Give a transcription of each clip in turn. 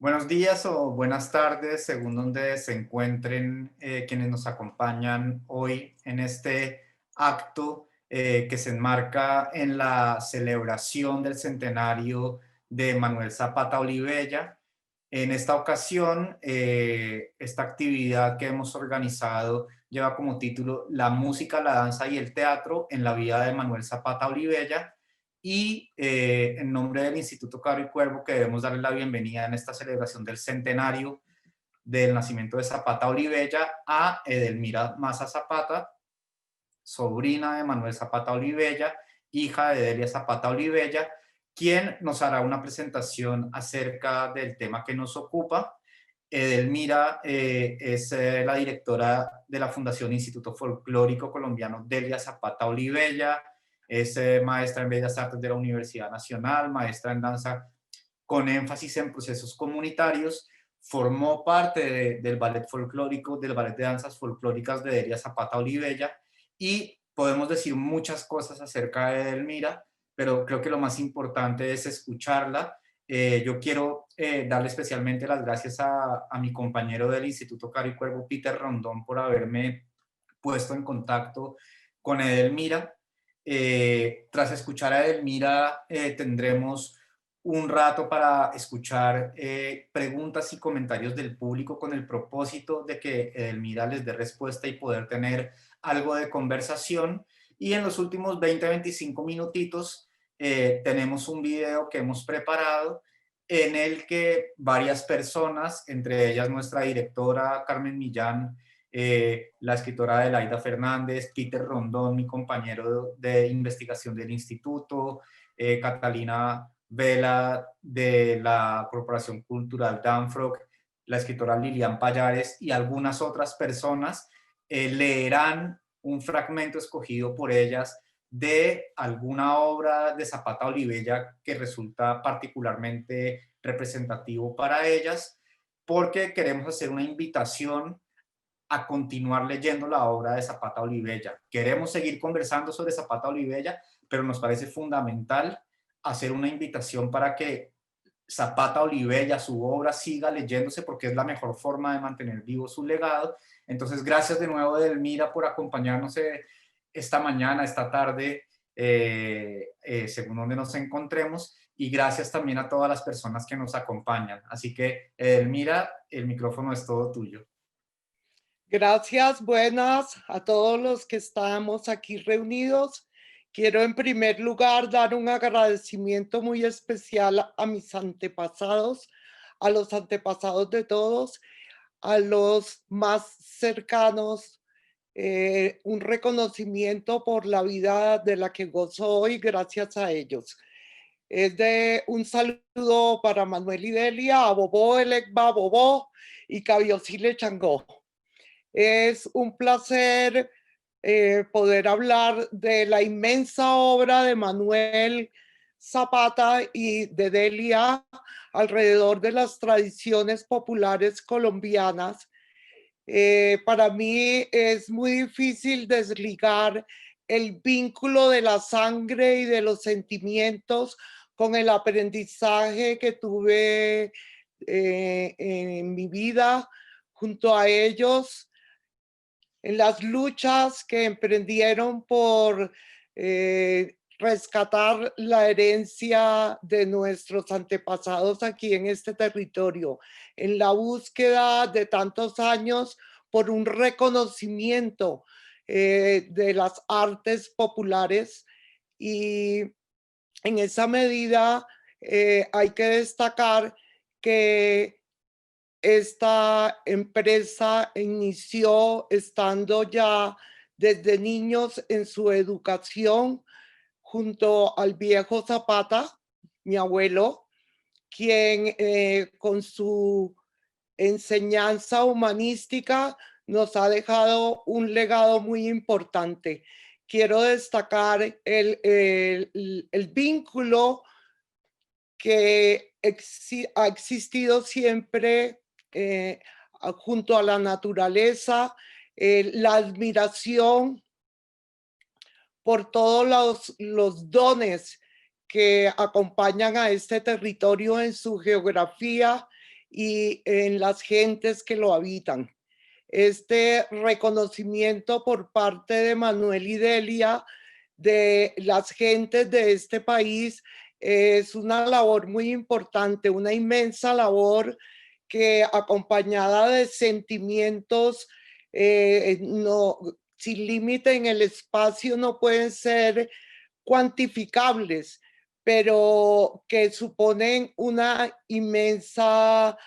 Buenos días o buenas tardes, según donde se encuentren quienes nos acompañan hoy en este acto que se enmarca en la celebración del centenario de Manuel Zapata Olivella. En esta ocasión, esta actividad que hemos organizado lleva como título La música, la danza y el teatro en la vida de Manuel Zapata Olivella y en nombre del Instituto Caro y Cuervo queremos darle la bienvenida en esta celebración del centenario del nacimiento de Zapata Olivella a Edelmira Maza Zapata, sobrina de Manuel Zapata Olivella, hija de Delia Zapata Olivella, quien nos hará una presentación acerca del tema que nos ocupa. Edelmira es la directora de la Fundación Instituto Folclórico Colombiano Delia Zapata Olivella, es maestra en Bellas Artes de la Universidad Nacional, maestra en danza con énfasis en procesos comunitarios, formó parte del ballet folclórico, del ballet de danzas folclóricas de Delia Zapata Olivella y podemos decir muchas cosas acerca de Edelmira, pero creo que lo más importante es escucharla. Yo quiero darle especialmente las gracias a mi compañero del Instituto Caro y Cuervo, Peter Rondón, por haberme puesto en contacto con Edelmira. Tras escuchar a Edelmira, tendremos un rato para escuchar preguntas y comentarios del público con el propósito de que Edelmira les dé respuesta y poder tener algo de conversación. Y en los últimos 20-25 minutitos tenemos un video que hemos preparado en el que varias personas, entre ellas nuestra directora Carmen Millán, la escritora Adelaida Fernández, Peter Rondón, mi compañero de investigación del instituto, Catalina Vela de la Corporación Cultural Danfrog, la escritora Lilian Payares y algunas otras personas leerán un fragmento escogido por ellas de alguna obra de Zapata Olivella que resulta particularmente representativo para ellas, porque queremos hacer una invitación a continuar leyendo la obra de Zapata Olivella. Queremos seguir conversando sobre Zapata Olivella, pero nos parece fundamental hacer una invitación para que Zapata Olivella, su obra, siga leyéndose porque es la mejor forma de mantener vivo su legado. Entonces, gracias de nuevo, Edelmira, por acompañarnos esta mañana, esta tarde, según donde nos encontremos, y gracias también a todas las personas que nos acompañan. Así que, Edelmira, el micrófono es todo tuyo. Gracias, buenas a todos los que estamos aquí reunidos. Quiero en primer lugar dar un agradecimiento muy especial a mis antepasados, a los antepasados de todos, a los más cercanos, un reconocimiento por la vida de la que gozo hoy gracias a ellos. Es de un saludo para Manuel y Delia, a Bobó, Elecba, Bobó y Cabiosile Changó. Es un placer poder hablar de la inmensa obra de Manuel Zapata y de Delia alrededor de las tradiciones populares colombianas. Para mí es muy difícil desligar el vínculo de la sangre y de los sentimientos con el aprendizaje que tuve en mi vida junto a ellos, en las luchas que emprendieron por rescatar la herencia de nuestros antepasados aquí en este territorio, en la búsqueda de tantos años por un reconocimiento de las artes populares. Y en esa medida hay que destacar que esta empresa inició estando ya desde niños en su educación junto al viejo Zapata, mi abuelo, quien con su enseñanza humanística nos ha dejado un legado muy importante. Quiero destacar el vínculo que ha existido siempre junto a la naturaleza, la admiración por todos los dones que acompañan a este territorio en su geografía y en las gentes que lo habitan. Este reconocimiento por parte de Manuel y Delia de las gentes de este país es una labor muy importante, una inmensa labor que acompañada de sentimientos no, sin límite en el espacio no pueden ser cuantificables, pero que suponen un inmenso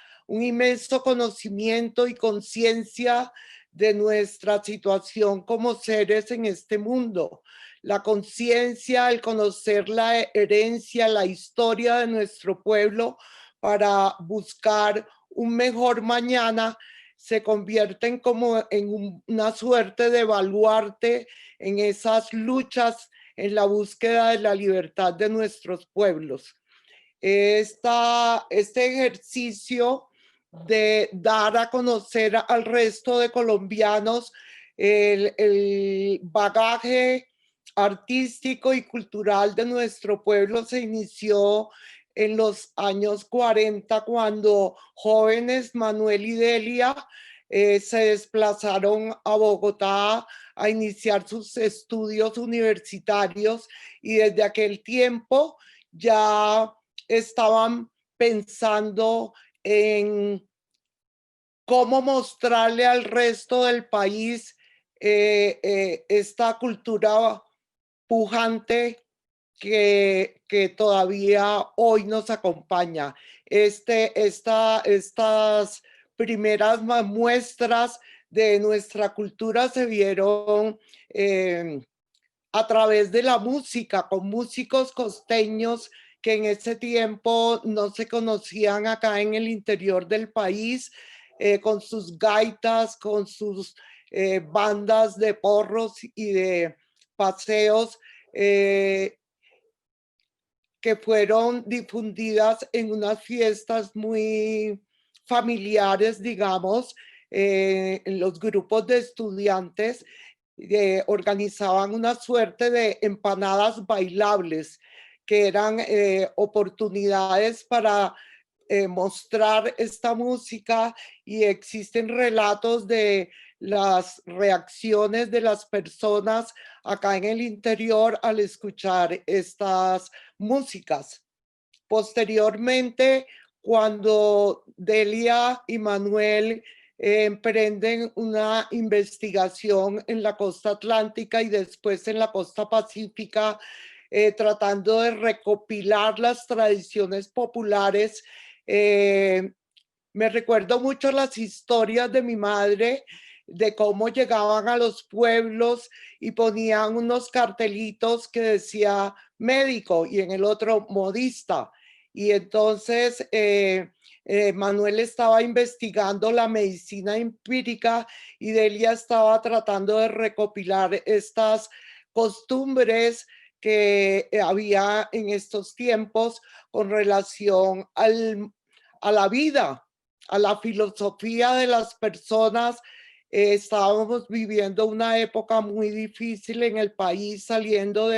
conocimiento y conciencia de nuestra situación como seres en este mundo. La conciencia, el conocer la herencia, la historia de nuestro pueblo para buscar un mejor mañana, se convierten como en una suerte de baluarte en esas luchas en la búsqueda de la libertad de nuestros pueblos. Este ejercicio de dar a conocer al resto de colombianos el bagaje artístico y cultural de nuestro pueblo se inició en los años 40 cuando jóvenes Manuel y Delia se desplazaron a Bogotá a iniciar sus estudios universitarios y desde aquel tiempo ya estaban pensando en cómo mostrarle al resto del país esta cultura pujante que todavía hoy nos acompaña. Estas primeras muestras de nuestra cultura se vieron a través de la música, con músicos costeños que en ese tiempo no se conocían acá en el interior del país, con sus gaitas, con sus bandas de porros y de paseos que fueron difundidas en unas fiestas muy familiares, digamos, en los grupos de estudiantes organizaban una suerte de empanadas bailables, que eran oportunidades para mostrar esta música y existen relatos de las reacciones de las personas acá en el interior al escuchar estas músicas. Posteriormente, cuando Delia y Manuel emprenden una investigación en la costa atlántica y después en la costa pacífica, tratando de recopilar las tradiciones populares. Me recuerdo mucho las historias de mi madre, de cómo llegaban a los pueblos y ponían unos cartelitos que decía médico y en el otro modista. Y entonces Manuel estaba investigando la medicina empírica y Delia estaba tratando de recopilar estas costumbres que había en estos tiempos con relación a la vida, a la filosofía de las personas. Estábamos viviendo una época muy difícil en el país, saliendo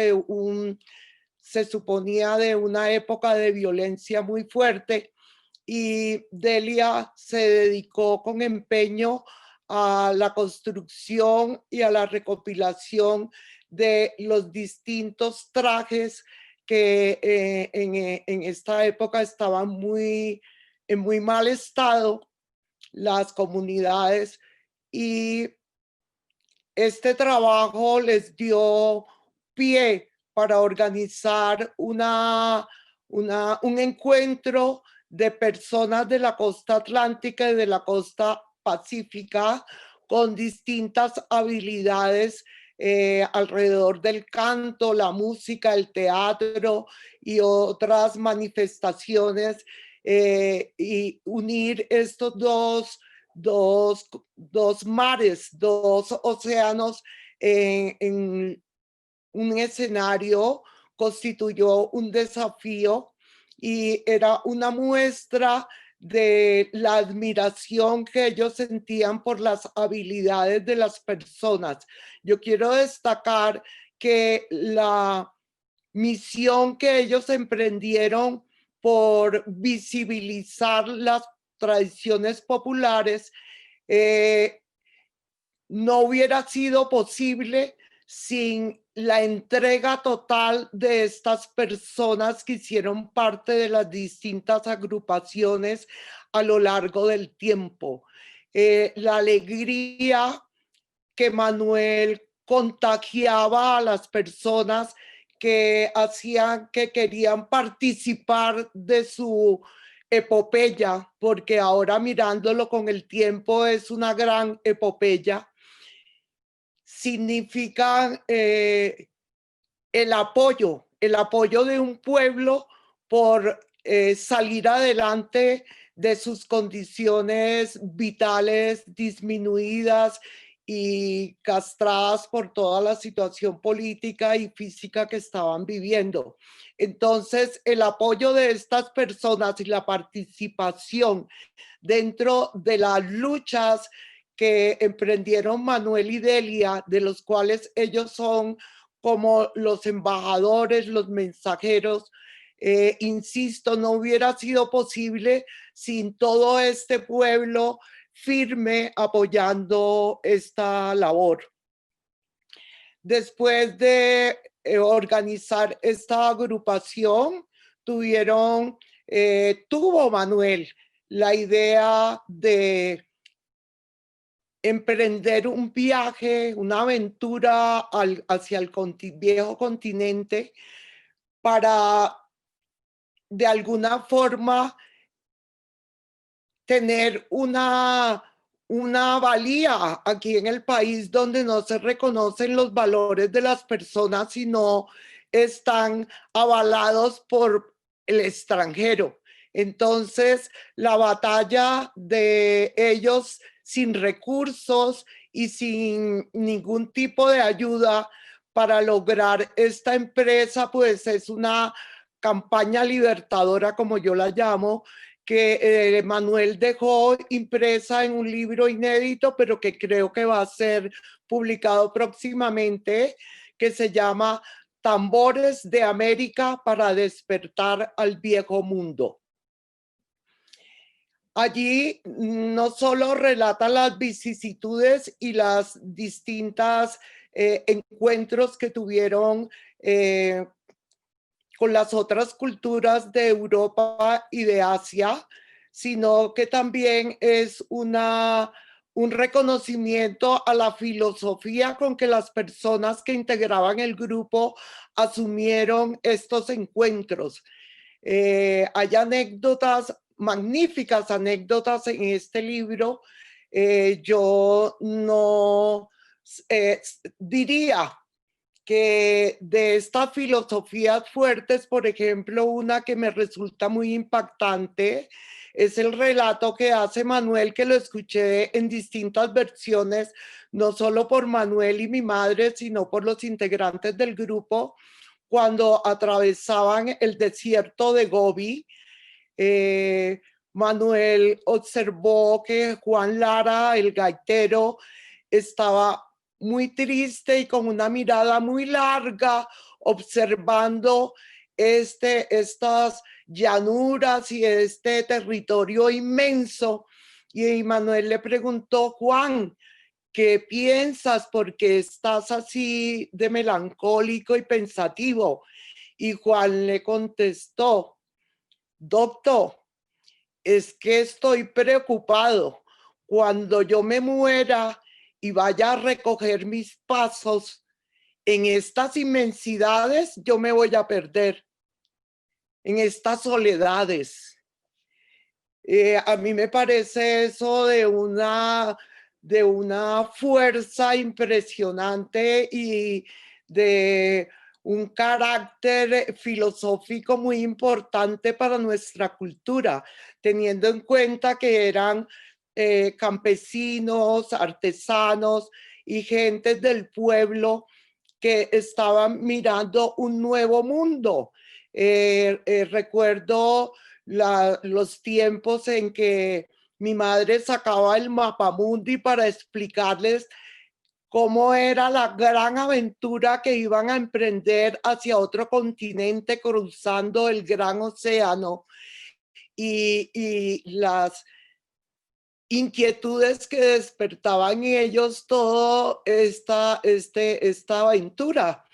se suponía de una época de violencia muy fuerte, y Delia se dedicó con empeño a la construcción y a la recopilación de los distintos trajes que en esta época estaban en muy mal estado las comunidades, y este trabajo les dio pie para organizar un encuentro de personas de la costa atlántica y de la costa pacífica con distintas habilidades alrededor del canto, la música, el teatro y otras manifestaciones, y unir estos dos mares, dos océanos en un escenario constituyó un desafío y era una muestra de la admiración que ellos sentían por las habilidades de las personas. Yo quiero destacar que la misión que ellos emprendieron por visibilizar las tradiciones populares, no hubiera sido posible sin la entrega total de estas personas que hicieron parte de las distintas agrupaciones a lo largo del tiempo. La alegría que Manuel contagiaba a las personas que hacían, que querían participar de su epopeya, porque ahora mirándolo con el tiempo es una gran epopeya, significa el apoyo de un pueblo por salir adelante de sus condiciones vitales disminuidas y castradas por toda la situación política y física que estaban viviendo. Entonces, el apoyo de estas personas y la participación dentro de las luchas que emprendieron Manuel y Delia, de los cuales ellos son como los embajadores, los mensajeros, insisto, no hubiera sido posible sin todo este pueblo firme apoyando esta labor. Después de organizar esta agrupación, tuvo Manuel la idea de emprender un viaje, una aventura hacia el viejo continente para de alguna forma tener una valía aquí en el país donde no se reconocen los valores de las personas, sino están avalados por el extranjero. Entonces, la batalla de ellos sin recursos y sin ningún tipo de ayuda para lograr esta empresa, pues es una campaña libertadora, como yo la llamo, que Manuel dejó impresa en un libro inédito, pero que creo que va a ser publicado próximamente, que se llama Tambores de América para despertar al viejo mundo. Allí no solo relata las vicisitudes y las distintas encuentros que tuvieron con las otras culturas de Europa y de Asia, sino que también es un reconocimiento a la filosofía con que las personas que integraban el grupo asumieron estos encuentros. Hay anécdotas, magníficas anécdotas en este libro. Yo no diría que de estas filosofías fuertes, por ejemplo, una que me resulta muy impactante es el relato que hace Manuel, que lo escuché en distintas versiones, no solo por Manuel y mi madre, sino por los integrantes del grupo, cuando atravesaban el desierto de Gobi. Manuel observó que Juan Lara, el gaitero, estaba muy triste y con una mirada muy larga, observando estas llanuras y este territorio inmenso. Y Manuel le preguntó: Juan, ¿qué piensas? ¿Por qué estás así de melancólico y pensativo? Y Juan le contestó: doctor, es que estoy preocupado. Cuando yo me muera y vaya a recoger mis pasos en estas inmensidades, yo me voy a perder en estas soledades. A mí me parece eso de una fuerza impresionante y de un carácter filosófico muy importante para nuestra cultura, teniendo en cuenta que eran campesinos, artesanos y gentes del pueblo que estaban mirando un nuevo mundo. Recuerdo los tiempos en que mi madre sacaba el mapamundi para explicarles cómo era la gran aventura que iban a emprender hacia otro continente cruzando el gran océano y las inquietudes que despertaban en ellos toda esta aventura.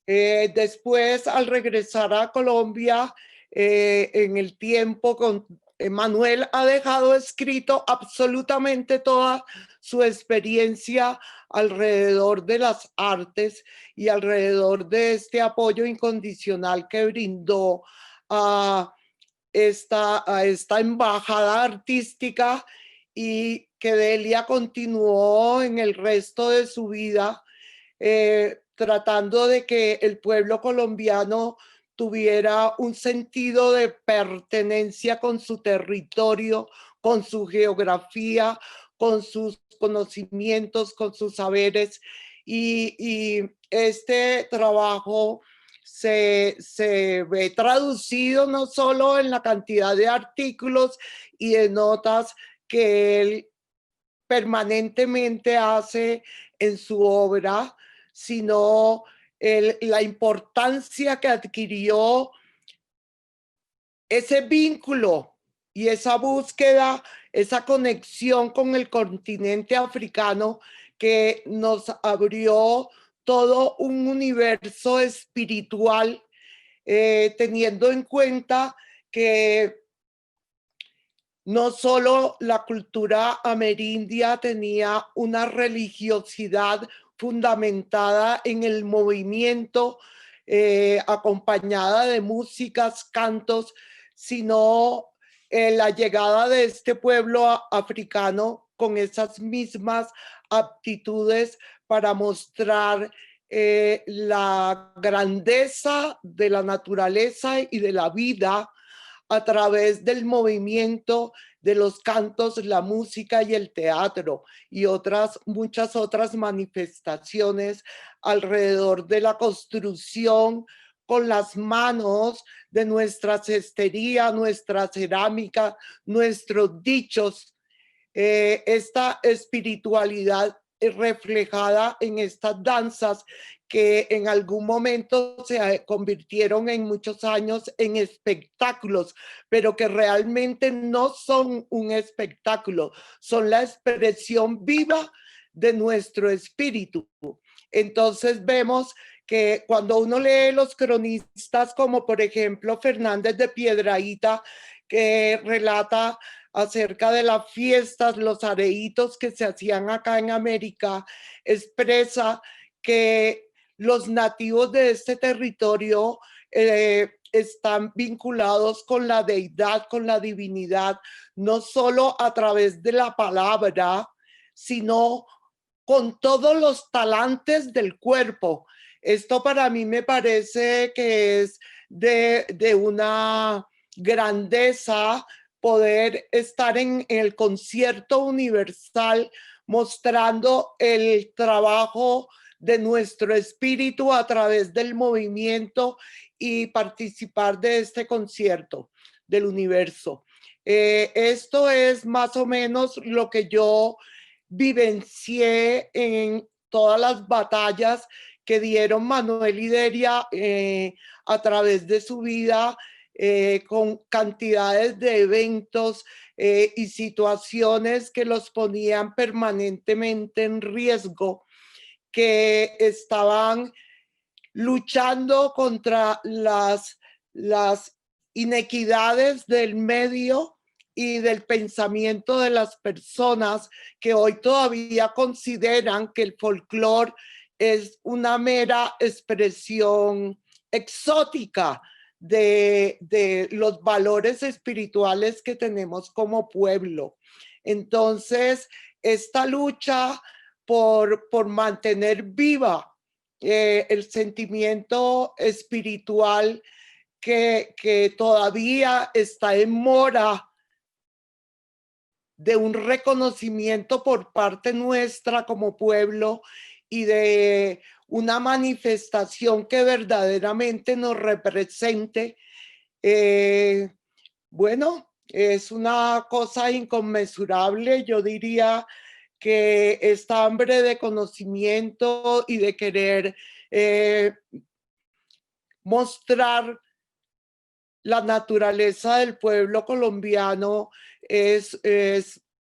Después, al regresar a Colombia, en el tiempo con Manuel ha dejado escrito absolutamente toda su experiencia alrededor de las artes y alrededor de este apoyo incondicional que brindó a esta embajada artística, y que Delia continuó en el resto de su vida tratando de que el pueblo colombiano tuviera un sentido de pertenencia con su territorio, con su geografía, con sus conocimientos, con sus saberes. Y este trabajo se ve traducido no solo en la cantidad de artículos y de notas que él permanentemente hace en su obra, sino la importancia que adquirió ese vínculo y esa búsqueda, esa conexión con el continente africano, que nos abrió todo un universo espiritual, teniendo en cuenta que no solo la cultura amerindia tenía una religiosidad fundamentada en el movimiento, acompañada de músicas, cantos, sino la llegada de este pueblo africano con esas mismas aptitudes para mostrar la grandeza de la naturaleza y de la vida a través del movimiento de los cantos, la música y el teatro, y muchas otras manifestaciones alrededor de la construcción con las manos de nuestra cestería, nuestra cerámica, nuestros dichos. Esta espiritualidad es reflejada en estas danzas que en algún momento se convirtieron en muchos años en espectáculos, pero que realmente no son un espectáculo, son la expresión viva de nuestro espíritu. Entonces vemos que cuando uno lee los cronistas, como por ejemplo Fernández de Piedrahíta, que relata acerca de las fiestas, los areitos que se hacían acá en América, expresa que los nativos de este territorio están vinculados con la deidad, con la divinidad, no solo a través de la palabra, sino con todos los talantes del cuerpo. Esto para mí me parece que es de una grandeza poder estar en el concierto universal mostrando el trabajo de nuestro espíritu a través del movimiento y participar de este concierto del universo. Esto es más o menos lo que yo vivencié en todas las batallas que dieron Manuel y Delia a través de su vida, con cantidades de eventos y situaciones que los ponían permanentemente en riesgo, que estaban luchando contra las inequidades del medio y del pensamiento de las personas que hoy todavía consideran que el folclore es una expresión exótica de los valores espirituales que tenemos como pueblo. Entonces, esta lucha por mantener viva el sentimiento espiritual que todavía está en mora de un reconocimiento por parte nuestra como pueblo y de una manifestación que verdaderamente nos represente. Bueno, es una cosa inconmensurable. Yo diría que esta hambre de conocimiento y de querer mostrar la naturaleza del pueblo colombiano es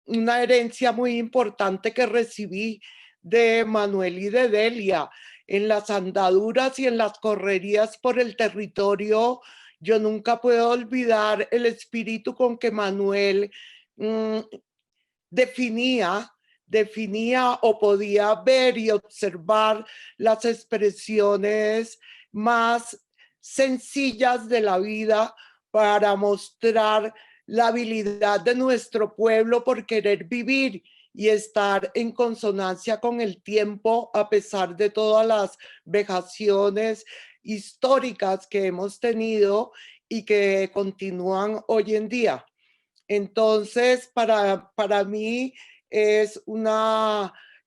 una herencia muy importante que recibí de Manuel y de Delia. En las andaduras y en las correrías por el territorio, yo nunca puedo olvidar el espíritu con que Manuel definía o podía ver y observar las expresiones más sencillas de la vida para mostrar la habilidad de nuestro pueblo por querer vivir y estar en consonancia con el tiempo a pesar de todas las vejaciones históricas que hemos tenido y que continúan hoy en día. Entonces, para mí es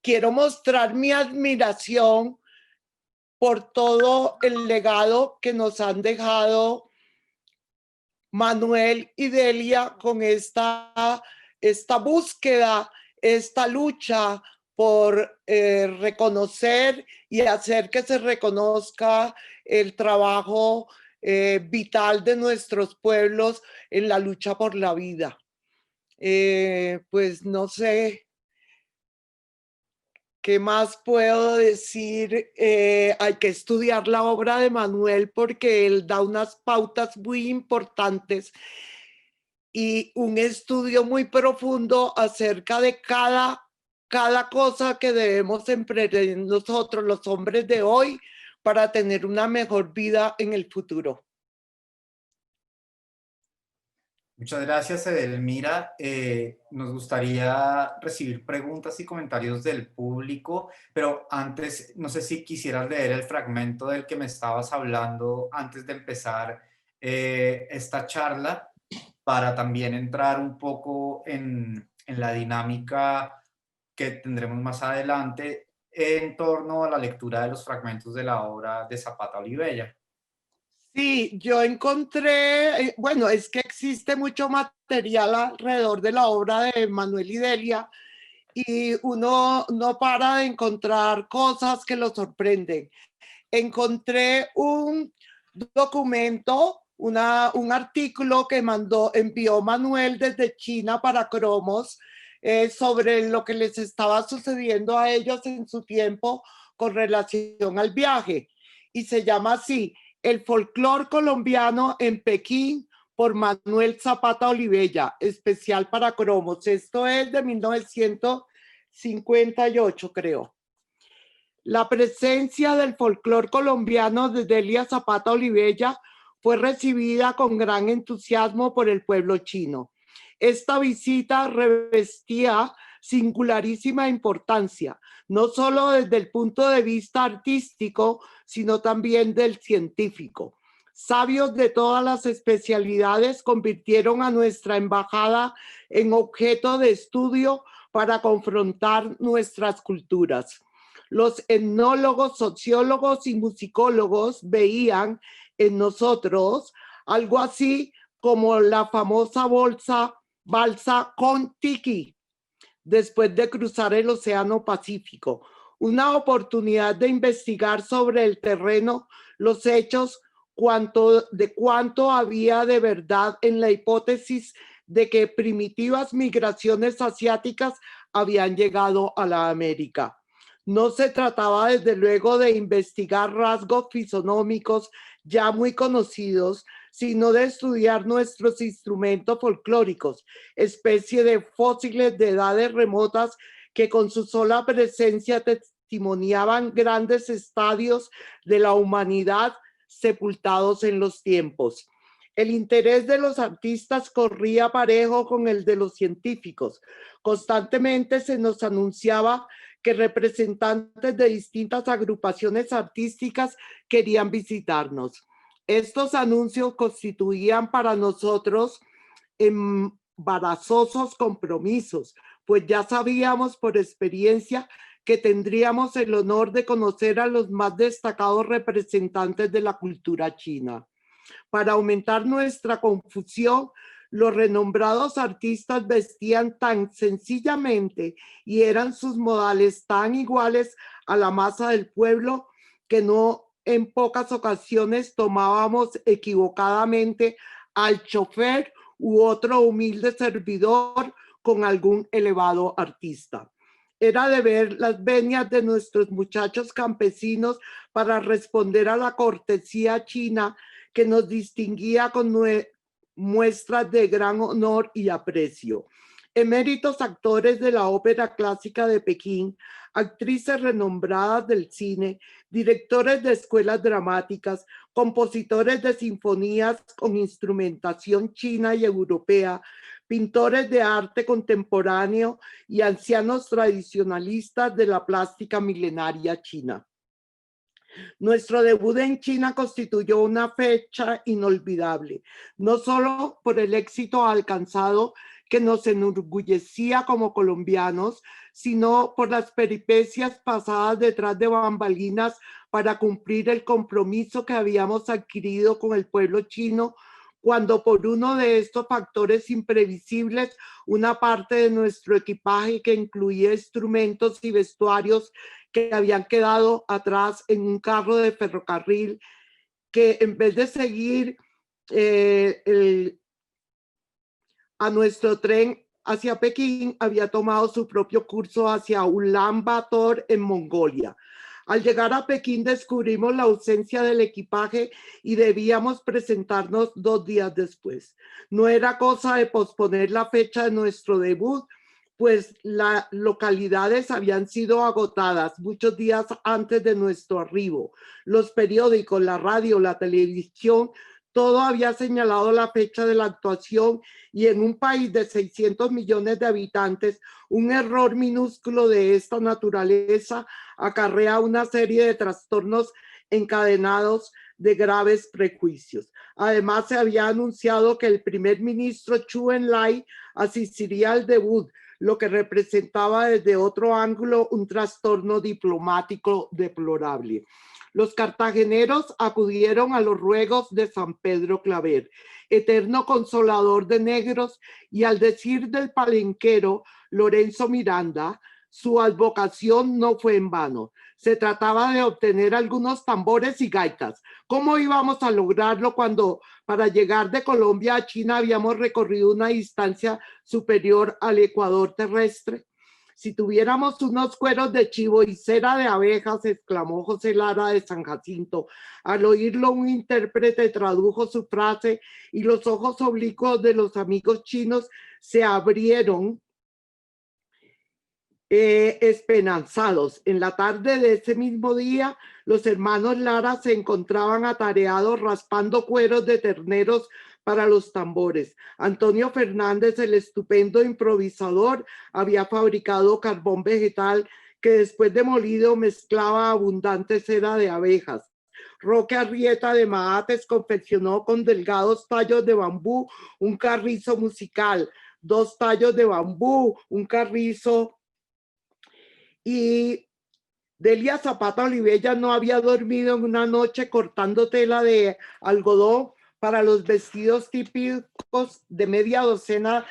quiero mostrar mi admiración por todo el legado que nos han dejado Manuel y Delia con esta búsqueda, esta lucha por reconocer y hacer que se reconozca el trabajo vital de nuestros pueblos en la lucha por la vida. Pues no sé qué más puedo decir. Hay que estudiar la obra de Manuel porque él da unas pautas muy importantes y un estudio muy profundo acerca de cada cosa que debemos emprender nosotros, los hombres de hoy, para tener una mejor vida en el futuro. Muchas gracias, Edelmira. Nos gustaría recibir preguntas y comentarios del público, pero antes, no sé si quisieras leer el fragmento del que me estabas hablando antes de empezar esta charla, para también entrar un poco en la dinámica que tendremos más adelante en torno a la lectura de los fragmentos de la obra de Zapata Olivella. Sí, yo encontré, bueno, es que existe mucho material alrededor de la obra de Manuel y Delia y uno no para de encontrar cosas que lo sorprenden. Encontré un documento, un artículo que envió Manuel desde China para Cromos sobre lo que les estaba sucediendo a ellos en su tiempo con relación al viaje. Y se llama así: El folclor colombiano en Pekín, por Manuel Zapata Olivella, especial para Cromos. Esto es de 1958, creo. La presencia del folclor colombiano de Delia Zapata Olivella fue recibida con gran entusiasmo por el pueblo chino. Esta visita revestía singularísima importancia, no solo desde el punto de vista artístico, sino también del científico. Sabios de todas las especialidades convirtieron a nuestra embajada en objeto de estudio para confrontar nuestras culturas. Los etnólogos, sociólogos y musicólogos veían en nosotros algo así como la famosa balsa Kon-Tiki, después de cruzar el Océano Pacífico, una oportunidad de investigar sobre el terreno los hechos de cuánto había de verdad en la hipótesis de que primitivas migraciones asiáticas habían llegado a la América. No se trataba desde luego de investigar rasgos fisonómicos ya muy conocidos, sino de estudiar nuestros instrumentos folclóricos, especie de fósiles de edades remotas que con su sola presencia testimoniaban grandes estadios de la humanidad sepultados en los tiempos. El interés de los artistas corría parejo con el de los científicos. Constantemente se nos anunciaba que representantes de distintas agrupaciones artísticas querían visitarnos. Estos anuncios constituían para nosotros embarazosos compromisos, pues ya sabíamos por experiencia que tendríamos el honor de conocer a los más destacados representantes de la cultura china. Para aumentar nuestra confusión, los renombrados artistas vestían tan sencillamente y eran sus modales tan iguales a la masa del pueblo que no en pocas ocasiones tomábamos equivocadamente al chofer u otro humilde servidor con algún elevado artista. Era de ver las venias de nuestros muchachos campesinos para responder a la cortesía china que nos distinguía con muestras de gran honor y aprecio. Eméritos actores de la Ópera Clásica de Pekín, actrices renombradas del cine, directores de escuelas dramáticas, compositores de sinfonías con instrumentación china y europea, pintores de arte contemporáneo y ancianos tradicionalistas de la plástica milenaria china. Nuestro debut en China constituyó una fecha inolvidable, no solo por el éxito alcanzado que nos enorgullecía como colombianos, sino por las peripecias pasadas detrás de bambalinas para cumplir el compromiso que habíamos adquirido con el pueblo chino, cuando por uno de estos factores imprevisibles, una parte de nuestro equipaje que incluía instrumentos y vestuarios que habían quedado atrás en un carro de ferrocarril, que en vez de seguir a nuestro tren hacia Pekín, había tomado su propio curso hacia Ulan Bator en Mongolia. Al llegar a Pekín descubrimos la ausencia del equipaje y debíamos presentarnos 2 días después. No era cosa de posponer la fecha de nuestro debut, pues las localidades habían sido agotadas muchos días antes de nuestro arribo. Los periódicos, la radio, la televisión, todo había señalado la fecha de la actuación, y en un país de 600 millones de habitantes, un error minúsculo de esta naturaleza acarrea una serie de trastornos encadenados de graves prejuicios. Además, se había anunciado que el primer ministro Zhou Enlai asistiría al debut, lo que representaba desde otro ángulo un trastorno diplomático deplorable. Los cartageneros acudieron a los ruegos de San Pedro Claver, eterno consolador de negros, y al decir del palenquero Lorenzo Miranda, su advocación no fue en vano. Se trataba de obtener algunos tambores y gaitas. ¿Cómo íbamos a lograrlo cuando para llegar de Colombia a China habíamos recorrido una distancia superior al ecuador terrestre? Si tuviéramos unos cueros de chivo y cera de abejas, exclamó José Lara de San Jacinto. Al oírlo, un intérprete tradujo su frase y los ojos oblicuos de los amigos chinos se abrieron esperanzados. En la tarde de ese mismo día, los hermanos Lara se encontraban atareados raspando cueros de terneros para los tambores. Antonio Fernández, el estupendo improvisador, había fabricado carbón vegetal que después de molido mezclaba abundante cera de abejas. Roque Arrieta de Mahates confeccionó con delgados tallos de bambú un carrizo musical, 2 tallos de bambú, un carrizo. Y Delia Zapata Olivella no había dormido en una noche cortando tela de algodón para los vestidos típicos de media docena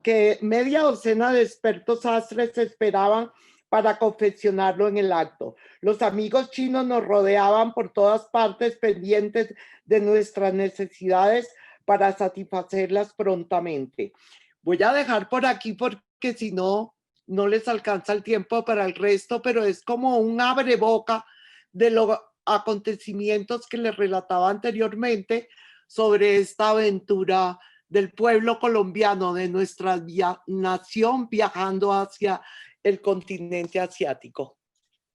de expertos sastres esperaban para confeccionarlo en el acto. Los amigos chinos nos rodeaban por todas partes, pendientes de nuestras necesidades para satisfacerlas prontamente. Voy a dejar por aquí porque si no les alcanza el tiempo para el resto, pero es como un abreboca de los acontecimientos que les relataba anteriormente sobre esta aventura del pueblo colombiano, de nuestra nación viajando hacia el continente asiático.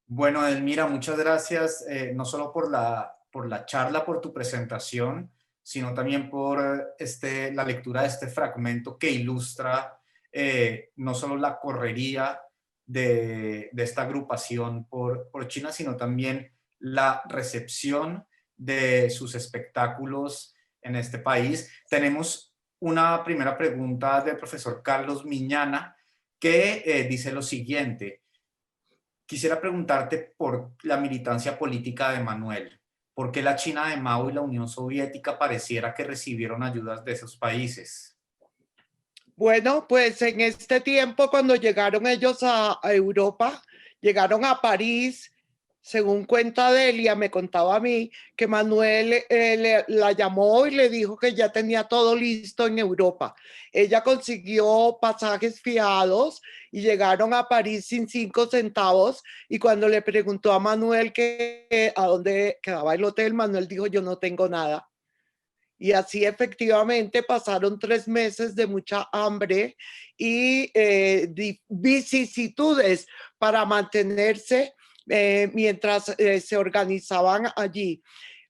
Bueno, Edelmira, muchas gracias, no solo por la charla, por tu presentación, sino también por la lectura de este fragmento que ilustra no solo la correría de esta agrupación por China, sino también la recepción de sus espectáculos en este país. Tenemos una primera pregunta del profesor Carlos Miñana, que dice lo siguiente: quisiera preguntarte por la militancia política de Manuel. ¿Por qué la China de Mao y la Unión Soviética pareciera que recibieron ayudas de esos países? Bueno, pues en este tiempo, cuando llegaron ellos a Europa, llegaron a París, según cuenta Delia, me contaba a mí que Manuel la llamó y le dijo que ya tenía todo listo en Europa. Ella consiguió pasajes fiados y llegaron a París sin 5 centavos, y cuando le preguntó a Manuel que a dónde quedaba el hotel, Manuel dijo: yo no tengo nada. Y así efectivamente pasaron 3 meses de mucha hambre y vicisitudes para mantenerse mientras se organizaban allí.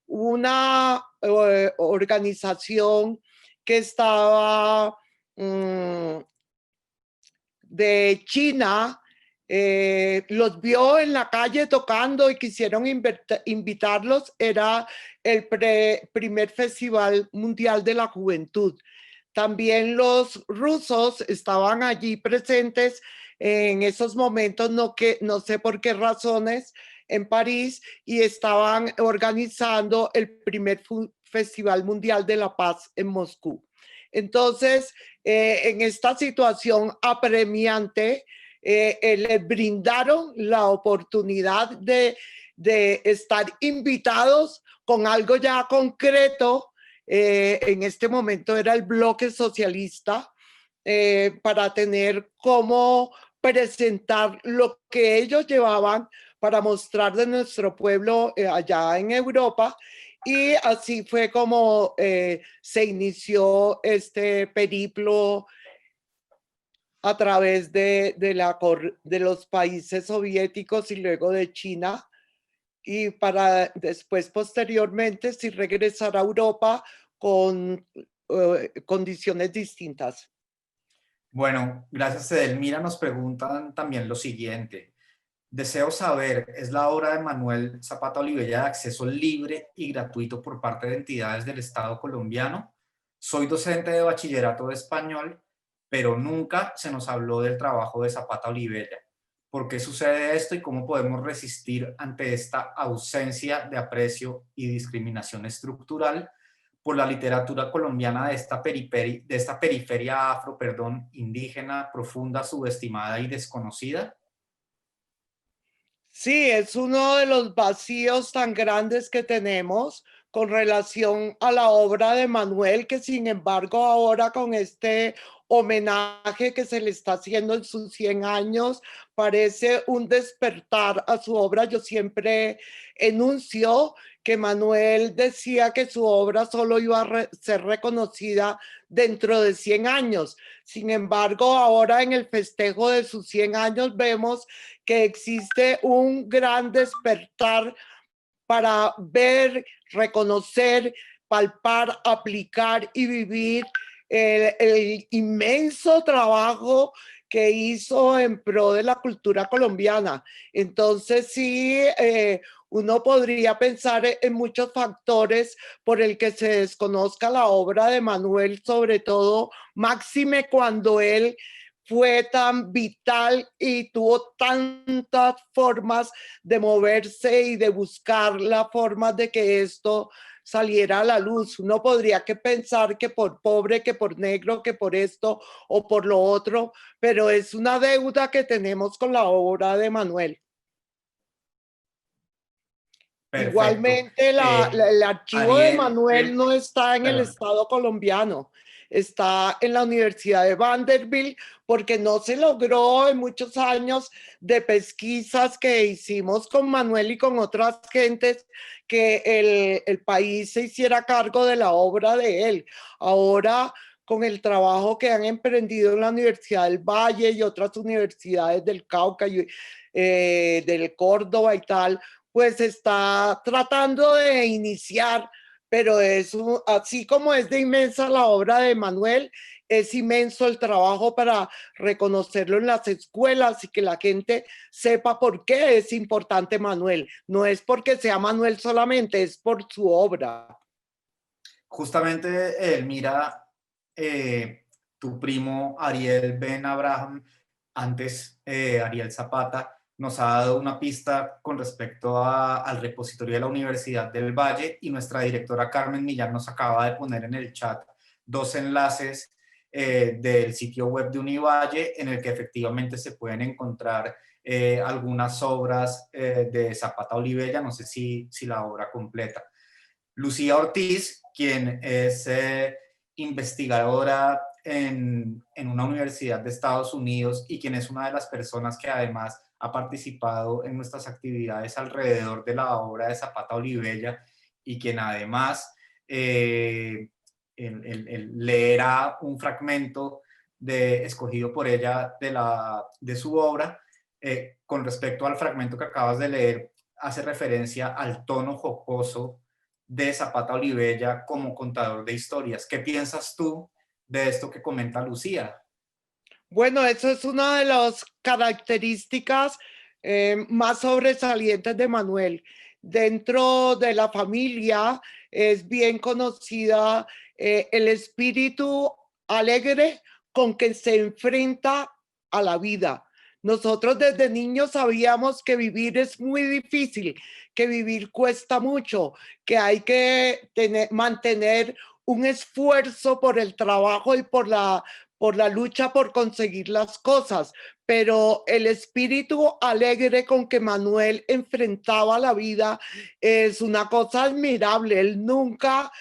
Una organización que estaba de China los vio en la calle tocando y quisieron invitarlos. Era el primer Festival Mundial de la Juventud. También los rusos estaban allí presentes en esos momentos, no sé por qué razones, en París, y estaban organizando el primer Festival Mundial de la Paz en Moscú. Entonces, en esta situación apremiante, les brindaron la oportunidad de estar invitados con algo ya concreto. En este momento era el bloque socialista, para tener cómo presentar lo que ellos llevaban para mostrar de nuestro pueblo allá en Europa. Y así fue como se inició este periplo a través de los países soviéticos y luego de China, y para después, posteriormente, sí regresar a Europa con condiciones distintas. Bueno, gracias Edelmira. Nos preguntan también lo siguiente. Deseo saber, ¿es la obra de Manuel Zapata Olivella de acceso libre y gratuito por parte de entidades del Estado colombiano? Soy docente de bachillerato de español, pero nunca se nos habló del trabajo de Zapata Olivella. ¿Por qué sucede esto y cómo podemos resistir ante esta ausencia de aprecio y discriminación estructural por la literatura colombiana de esta periferia afro, indígena, profunda, subestimada y desconocida? Sí, es uno de los vacíos tan grandes que tenemos con relación a la obra de Manuel, que sin embargo ahora con este homenaje que se le está haciendo en sus 100 años, parece un despertar a su obra. Yo siempre enuncio que Manuel decía que su obra solo iba a ser reconocida dentro de 100 años. Sin embargo, ahora en el festejo de sus 100 años vemos que existe un gran despertar para ver, reconocer, palpar, aplicar y vivir el inmenso trabajo que hizo en pro de la cultura colombiana. Entonces sí, uno podría pensar en muchos factores por el que se desconozca la obra de Manuel, sobre todo máxime cuando él fue tan vital y tuvo tantas formas de moverse y de buscar la forma de que esto saliera a la luz. Uno podría que pensar que por pobre, que por negro, que por esto o por lo otro, pero es una deuda que tenemos con la obra de Manuel. Perfecto. Igualmente, el archivo de Ariel, Manuel no está en el perdón. Estado colombiano, está en la Universidad de Vanderbilt, porque no se logró en muchos años de pesquisas que hicimos con Manuel y con otras gentes que el país se hiciera cargo de la obra de él. Ahora, con el trabajo que han emprendido en la Universidad del Valle y otras universidades del Cauca y del Córdoba y tal, pues está tratando de iniciar, pero así como es de inmensa la obra de Manuel, es inmenso el trabajo para reconocerlo en las escuelas y que la gente sepa por qué es importante Manuel. No es porque sea Manuel solamente, es por su obra. Justamente, Elmira, tu primo Ariel Ben Abraham, antes Ariel Zapata, nos ha dado una pista con respecto al repositorio de la Universidad del Valle, y nuestra directora Carmen Millán nos acaba de poner en el chat 2 enlaces del sitio web de Univalle en el que efectivamente se pueden encontrar algunas obras de Zapata Olivella, no sé si la obra completa. Lucía Ortiz, quien es investigadora en una universidad de Estados Unidos y quien es una de las personas que además ha participado en nuestras actividades alrededor de la obra de Zapata Olivella y quien además leerá un fragmento escogido por ella de su obra. Con respecto al fragmento que acabas de leer, hace referencia al tono jocoso de Zapata Olivella como contador de historias. ¿Qué piensas tú de esto que comenta Lucía? Bueno, eso es una de las características más sobresalientes de Manuel. Dentro de la familia es bien conocida el espíritu alegre con que se enfrenta a la vida. Nosotros desde niños sabíamos que vivir es muy difícil, que vivir cuesta mucho, que hay que mantener un esfuerzo por el trabajo y por la lucha por conseguir las cosas, pero el espíritu alegre con que Manuel enfrentaba la vida es una cosa admirable. Él nunca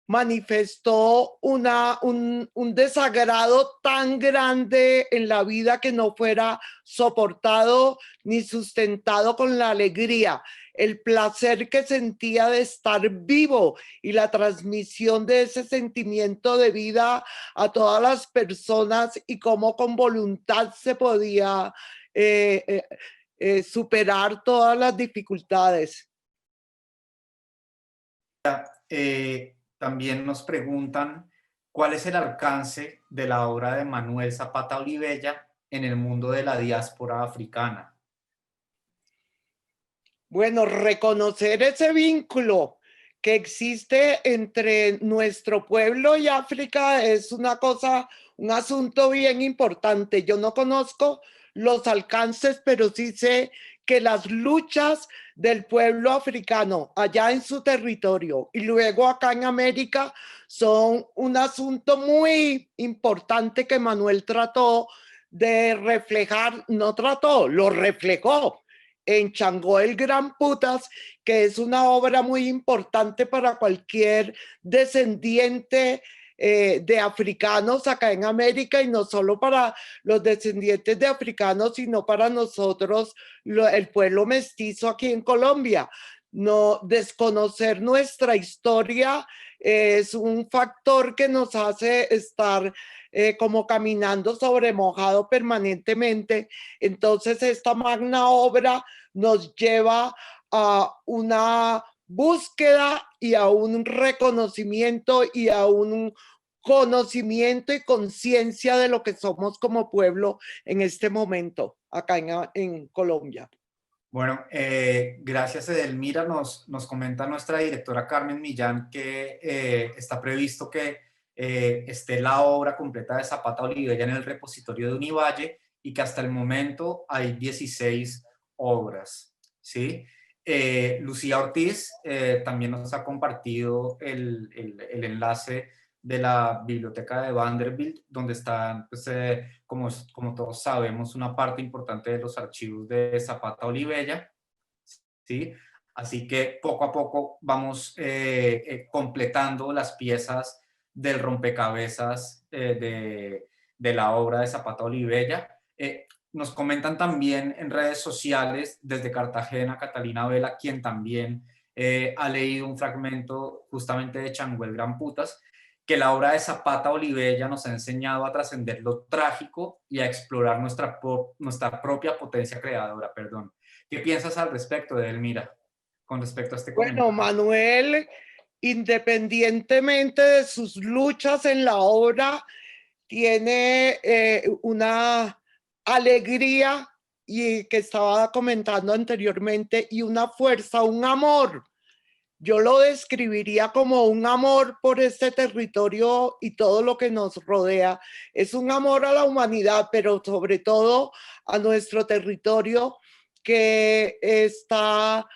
manifestó un desagrado tan grande en la vida que no fuera soportado ni sustentado con la alegría, el placer que sentía de estar vivo y la transmisión de ese sentimiento de vida a todas las personas y cómo con voluntad se podía superar todas las dificultades. También nos preguntan cuál es el alcance de la obra de Manuel Zapata Olivella en el mundo de la diáspora africana. Bueno, reconocer ese vínculo que existe entre nuestro pueblo y África es una cosa, un asunto bien importante. Yo no conozco los alcances, pero sí sé que las luchas del pueblo africano allá en su territorio y luego acá en América son un asunto muy importante que Manuel trató de reflejar, no trató, lo reflejó en Changó el Gran Putas, que es una obra muy importante para cualquier descendiente de africanos acá en América y no solo para los descendientes de africanos, sino para nosotros, el pueblo mestizo aquí en Colombia. No desconocer nuestra historia es un factor que nos hace estar como caminando sobre mojado permanentemente. Entonces esta magna obra nos lleva a una búsqueda y a un reconocimiento y a un conocimiento y conciencia de lo que somos como pueblo en este momento acá en Colombia. Bueno, gracias Edelmira. Nos comenta nuestra directora Carmen Millán que está previsto que esté la obra completa de Zapata Olivella en el repositorio de Univalle y que hasta el momento hay 16 obras, ¿sí? Lucía Ortiz también nos ha compartido el enlace de la biblioteca de Vanderbilt, donde están, pues, como todos sabemos, una parte importante de los archivos de Zapata Olivella, ¿sí? Así que poco a poco vamos completando las piezas del rompecabezas de la obra de Zapata Olivella. Nos comentan también en redes sociales desde Cartagena, Catalina Vela, quien también ha leído un fragmento justamente de Changó el Gran Putas, que la obra de Zapata Olivella nos ha enseñado a trascender lo trágico y a explorar nuestra propia potencia creadora. Perdón. ¿Qué piensas al respecto de Elmira con respecto a este Bueno, comentario? Manuel, independientemente de sus luchas en la obra, tiene una alegría y que estaba comentando anteriormente y una fuerza, un amor. Yo lo describiría como un amor por este territorio y todo lo que nos rodea. Es un amor a la humanidad, pero sobre todo a nuestro territorio que está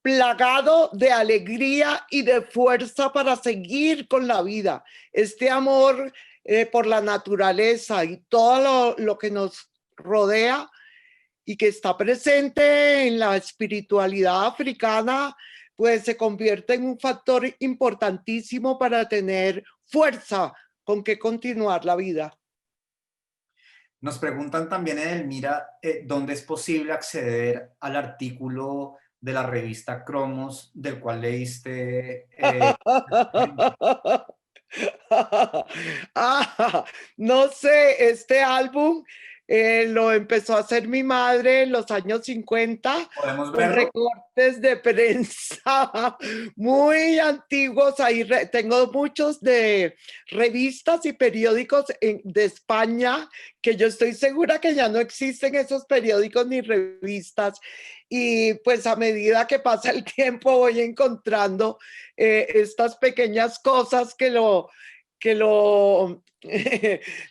plagado de alegría y de fuerza para seguir con la vida. Este amor por la naturaleza y todo lo que nos rodea y que está presente en la espiritualidad africana, pues se convierte en un factor importantísimo para tener fuerza con que continuar la vida. Nos preguntan también, Edelmira, ¿dónde es posible acceder al artículo de la revista Cromos del cual leíste? No sé, este álbum lo empezó a hacer mi madre en los años 50 ¿Podemos con verlo? recortes de prensa muy antiguos. Ahí tengo muchos de revistas y periódicos de España, que yo estoy segura que ya no existen esos periódicos ni revistas. Y pues a medida que pasa el tiempo voy encontrando estas pequeñas cosas que lo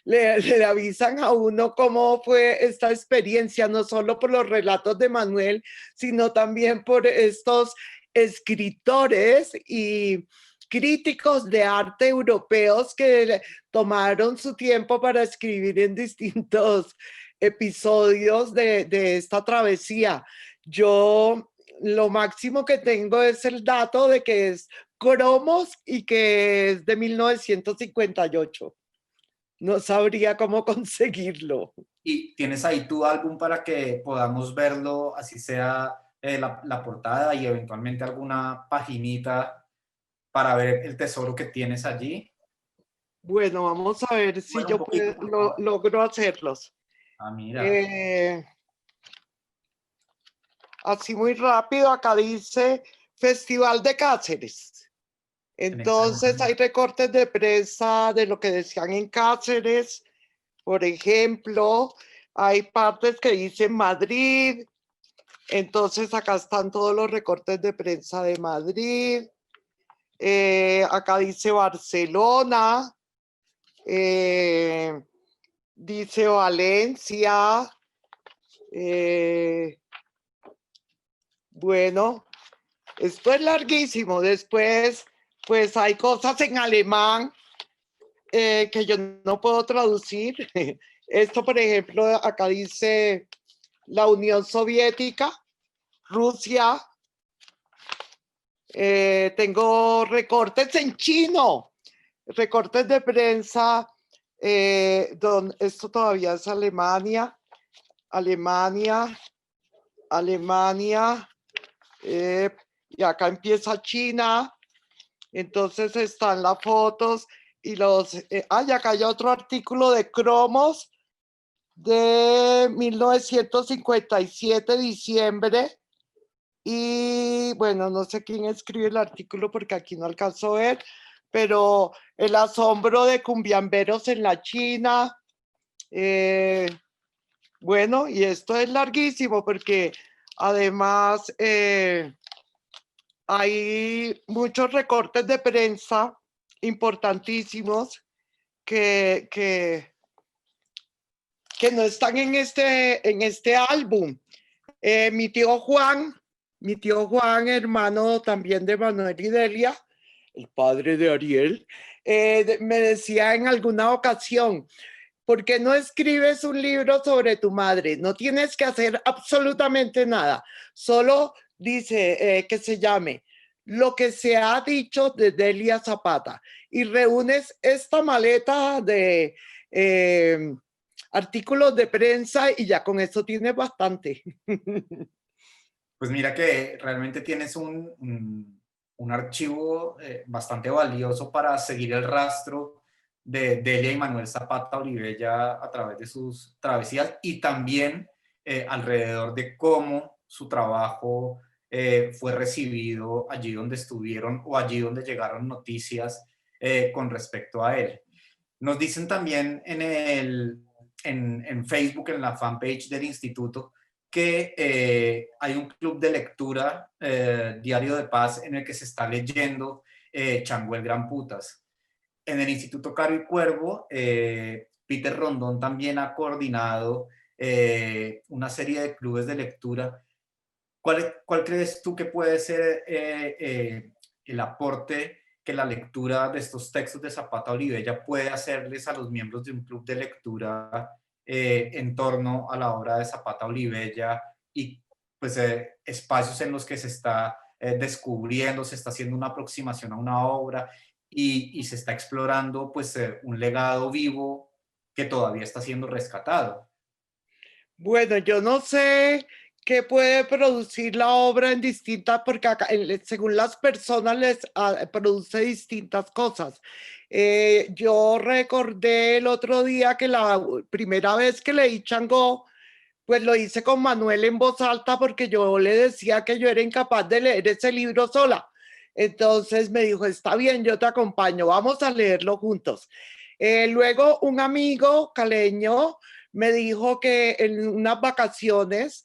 le avisan a uno cómo fue esta experiencia, no solo por los relatos de Manuel, sino también por estos escritores y críticos de arte europeos que tomaron su tiempo para escribir en distintos episodios de esta travesía. Yo lo máximo que tengo es el dato de que es Cromos y que es de 1958. No sabría cómo conseguirlo. Y tienes ahí tu álbum para que podamos verlo, así sea la portada y eventualmente alguna paginita para ver el tesoro que tienes allí. Bueno, vamos a ver si Bueno, un yo poquito, por favor. logro hacerlos. Ah, mira. Eh, Así muy rápido, acá dice Festival de Cáceres. En Entonces excelente. hay recortes de prensa de lo que decían en Cáceres. Por ejemplo, hay partes que dicen Madrid. Entonces acá están todos los recortes de prensa de Madrid. Acá dice Barcelona. Dice Valencia. Bueno, esto es larguísimo. Después, pues hay cosas en alemán que yo no puedo traducir. Esto, por ejemplo, acá dice la Unión Soviética, Rusia. Tengo recortes en chino, recortes de prensa. Esto todavía es Alemania, Alemania, Alemania. Y acá empieza China. Entonces están las fotos y los... y acá hay otro artículo de Cromos de 1957, diciembre. Y bueno, no sé quién escribe el artículo porque aquí no alcanzo a ver, pero el asombro de cumbiamberos en la China. Bueno, y esto es larguísimo porque además hay muchos recortes de prensa importantísimos que no están en este álbum. Mi tío Juan, hermano también de Manuel y Delia, el padre de Ariel, me decía en alguna ocasión, ¿por qué no escribes un libro sobre tu madre? No tienes que hacer absolutamente nada, solo dice que se llame Lo que se ha dicho de Delia Zapata y reúnes esta maleta de artículos de prensa y ya con eso tienes bastante. Pues mira que realmente tienes un archivo bastante valioso para seguir el rastro de Delia y Manuel Zapata Olivella a través de sus travesías y también alrededor de cómo su trabajo fue recibido allí donde estuvieron o allí donde llegaron noticias con respecto a él. Nos dicen también en Facebook, en la fanpage del instituto, que hay un club de lectura, Diario de Paz, en el que se está leyendo Chango el Gran Putas. En el Instituto Caro y Cuervo, Peter Rondón también ha coordinado una serie de clubes de lectura. ¿Cuál crees tú que puede ser el aporte que la lectura de estos textos de Zapata Olivella puede hacerles a los miembros de un club de lectura en torno a la obra de Zapata Olivella y pues espacios en los que se está descubriendo, se está haciendo una aproximación a una obra y se está explorando pues un legado vivo que todavía está siendo rescatado. Bueno, yo no sé qué puede producir la obra en distintas, porque acá, según las personas les produce distintas cosas. Yo recordé el otro día que la primera vez que leí Changó, pues lo hice con Manuel en voz alta porque yo le decía que yo era incapaz de leer ese libro sola. Entonces me dijo, está bien, yo te acompaño, vamos a leerlo juntos. Luego un amigo caleño me dijo que en unas vacaciones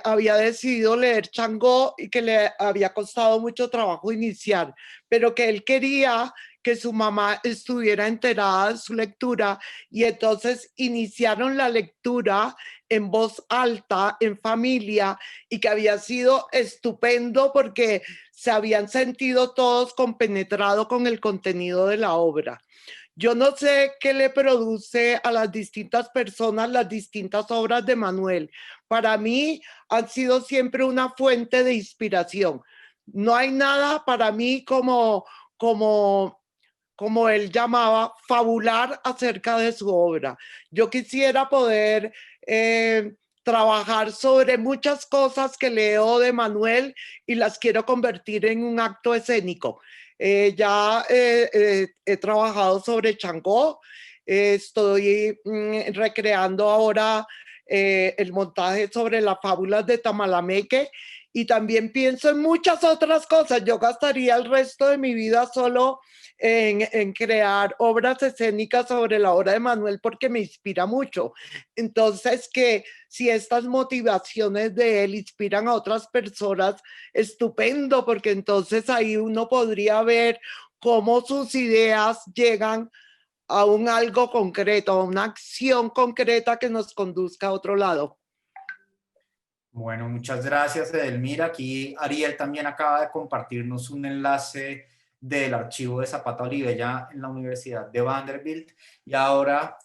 había decidido leer Changó y que le había costado mucho trabajo iniciar, pero que él quería que su mamá estuviera enterada de su lectura y entonces iniciaron la lectura en voz alta, en familia, y que había sido estupendo porque se habían sentido todos compenetrados con el contenido de la obra. Yo no sé qué le produce a las distintas personas las distintas obras de Manuel. Para mí han sido siempre una fuente de inspiración. No hay nada para mí como él llamaba, fabular acerca de su obra. Yo quisiera poder trabajar sobre muchas cosas que leo de Manuel y las quiero convertir en un acto escénico. Ya he trabajado sobre Changó, estoy recreando ahora el montaje sobre las fábulas de Tamalameque y también pienso en muchas otras cosas. Yo gastaría el resto de mi vida solo en crear obras escénicas sobre la obra de Manuel porque me inspira mucho. Entonces, que si estas motivaciones de él inspiran a otras personas, estupendo, porque entonces ahí uno podría ver cómo sus ideas llegan a un algo concreto, a una acción concreta que nos conduzca a otro lado. Bueno, muchas gracias, Edelmira. Aquí Ariel también acaba de compartirnos un enlace del archivo de Zapata Olivella en la Universidad de Vanderbilt. Y ahora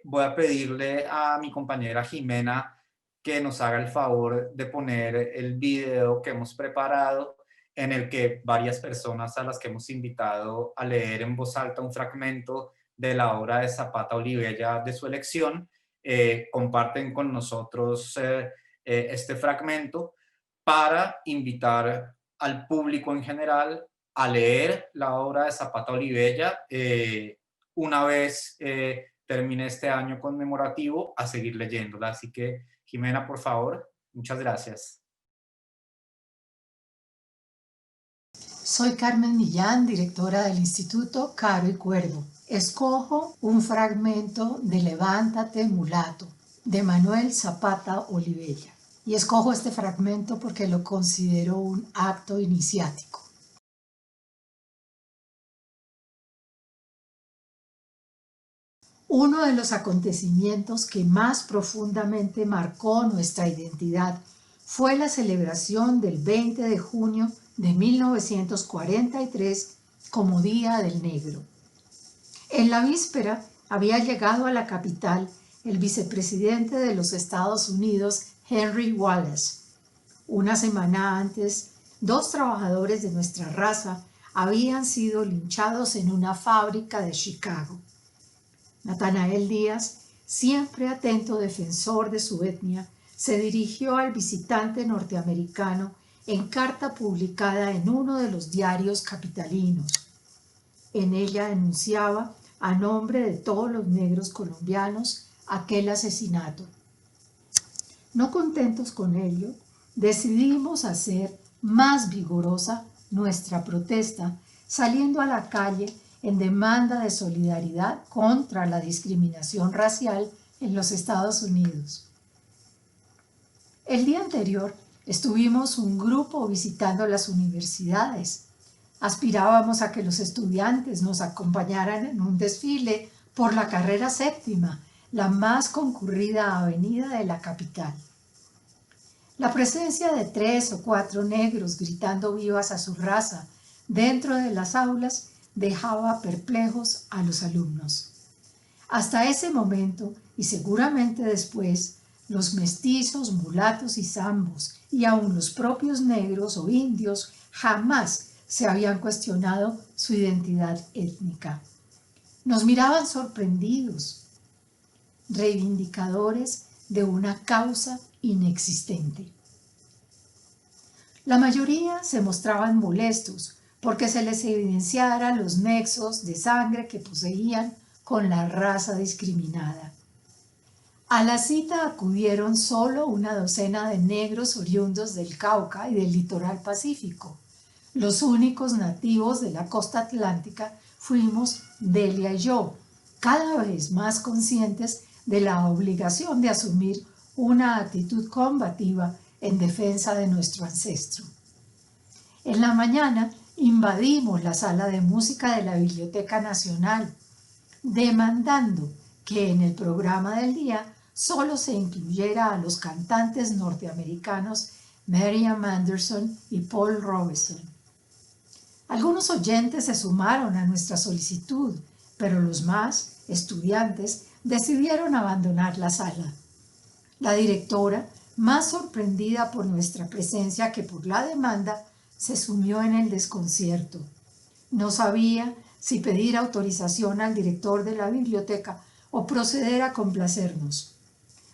voy a pedirle a mi compañera Jimena que nos haga el favor de poner el video que hemos preparado en el que varias personas a las que hemos invitado a leer en voz alta un fragmento de la obra de Zapata Olivella de su elección, comparten con nosotros este fragmento para invitar al público en general a leer la obra de Zapata Olivella una vez termine este año conmemorativo, a seguir leyéndola. Así que, Jimena, por favor, muchas gracias. Soy Carmen Millán, directora del Instituto Caro y Cuervo. Escojo un fragmento de Levántate, mulato, de Manuel Zapata Olivella. Y escojo este fragmento porque lo considero un acto iniciático. Uno de los acontecimientos que más profundamente marcó nuestra identidad fue la celebración del 20 de junio de 1943 como Día del Negro. En la víspera había llegado a la capital el vicepresidente de los Estados Unidos, Henry Wallace. Una semana antes, 2 trabajadores de nuestra raza habían sido linchados en una fábrica de Chicago. Natanael Díaz, siempre atento defensor de su etnia, se dirigió al visitante norteamericano en carta publicada en uno de los diarios capitalinos. En ella denunciaba, a nombre de todos los negros colombianos, aquel asesinato. No contentos con ello, decidimos hacer más vigorosa nuestra protesta, saliendo a la calle en demanda de solidaridad contra la discriminación racial en los Estados Unidos. El día anterior estuvimos un grupo visitando las universidades. Aspirábamos a que los estudiantes nos acompañaran en un desfile por la carrera séptima, la más concurrida avenida de la capital. La presencia de 3 o 4 negros gritando vivas a su raza dentro de las aulas dejaba perplejos a los alumnos. Hasta ese momento, y seguramente después, los mestizos, mulatos y zambos, y aun los propios negros o indios, jamás se habían cuestionado su identidad étnica. Nos miraban sorprendidos, reivindicadores de una causa inexistente. La mayoría se mostraban molestos porque se les evidenciara los nexos de sangre que poseían con la raza discriminada. A la cita acudieron solo una docena de negros oriundos del Cauca y del litoral pacífico. Los únicos nativos de la costa atlántica fuimos Delia y yo, cada vez más conscientes de la obligación de asumir una actitud combativa en defensa de nuestro ancestro. En la mañana invadimos la sala de música de la Biblioteca Nacional, demandando que en el programa del día solo se incluyera a los cantantes norteamericanos Marian Anderson y Paul Robeson. Algunos oyentes se sumaron a nuestra solicitud, pero los más, estudiantes, decidieron abandonar la sala. La directora, más sorprendida por nuestra presencia que por la demanda, se sumió en el desconcierto. No sabía si pedir autorización al director de la biblioteca o proceder a complacernos.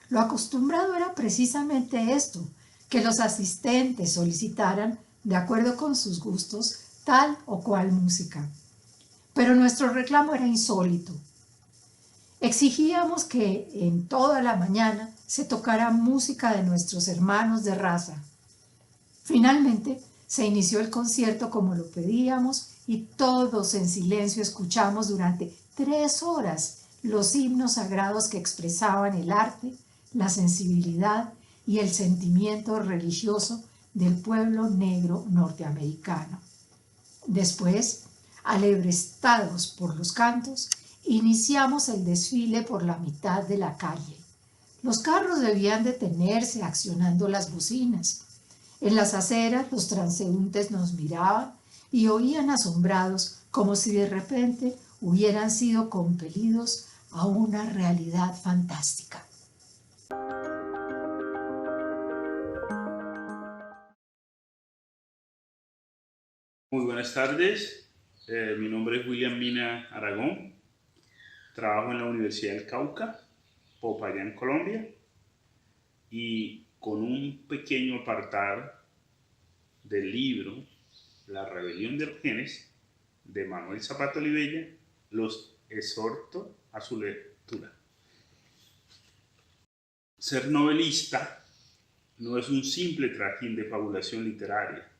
Lo acostumbrado era precisamente esto, que los asistentes solicitaran, de acuerdo con sus gustos, tal o cual música. Pero nuestro reclamo era insólito. Exigíamos que en toda la mañana se tocara música de nuestros hermanos de raza. Finalmente se inició el concierto como lo pedíamos y todos en silencio escuchamos durante 3 horas los himnos sagrados que expresaban el arte, la sensibilidad y el sentimiento religioso del pueblo negro norteamericano. Después, alebrestados por los cantos, iniciamos el desfile por la mitad de la calle. Los carros debían detenerse accionando las bocinas. En las aceras los transeúntes nos miraban y oían asombrados como si de repente hubieran sido compelidos a una realidad fantástica. Muy buenas tardes, mi nombre es William Mina Aragón, trabajo en la Universidad del Cauca, Popayán, Colombia, y con un pequeño apartado del libro La rebelión de los genes de Manuel Zapata Olivella, los exhorto a su lectura. Ser novelista no es un simple trajín de fabulación literaria,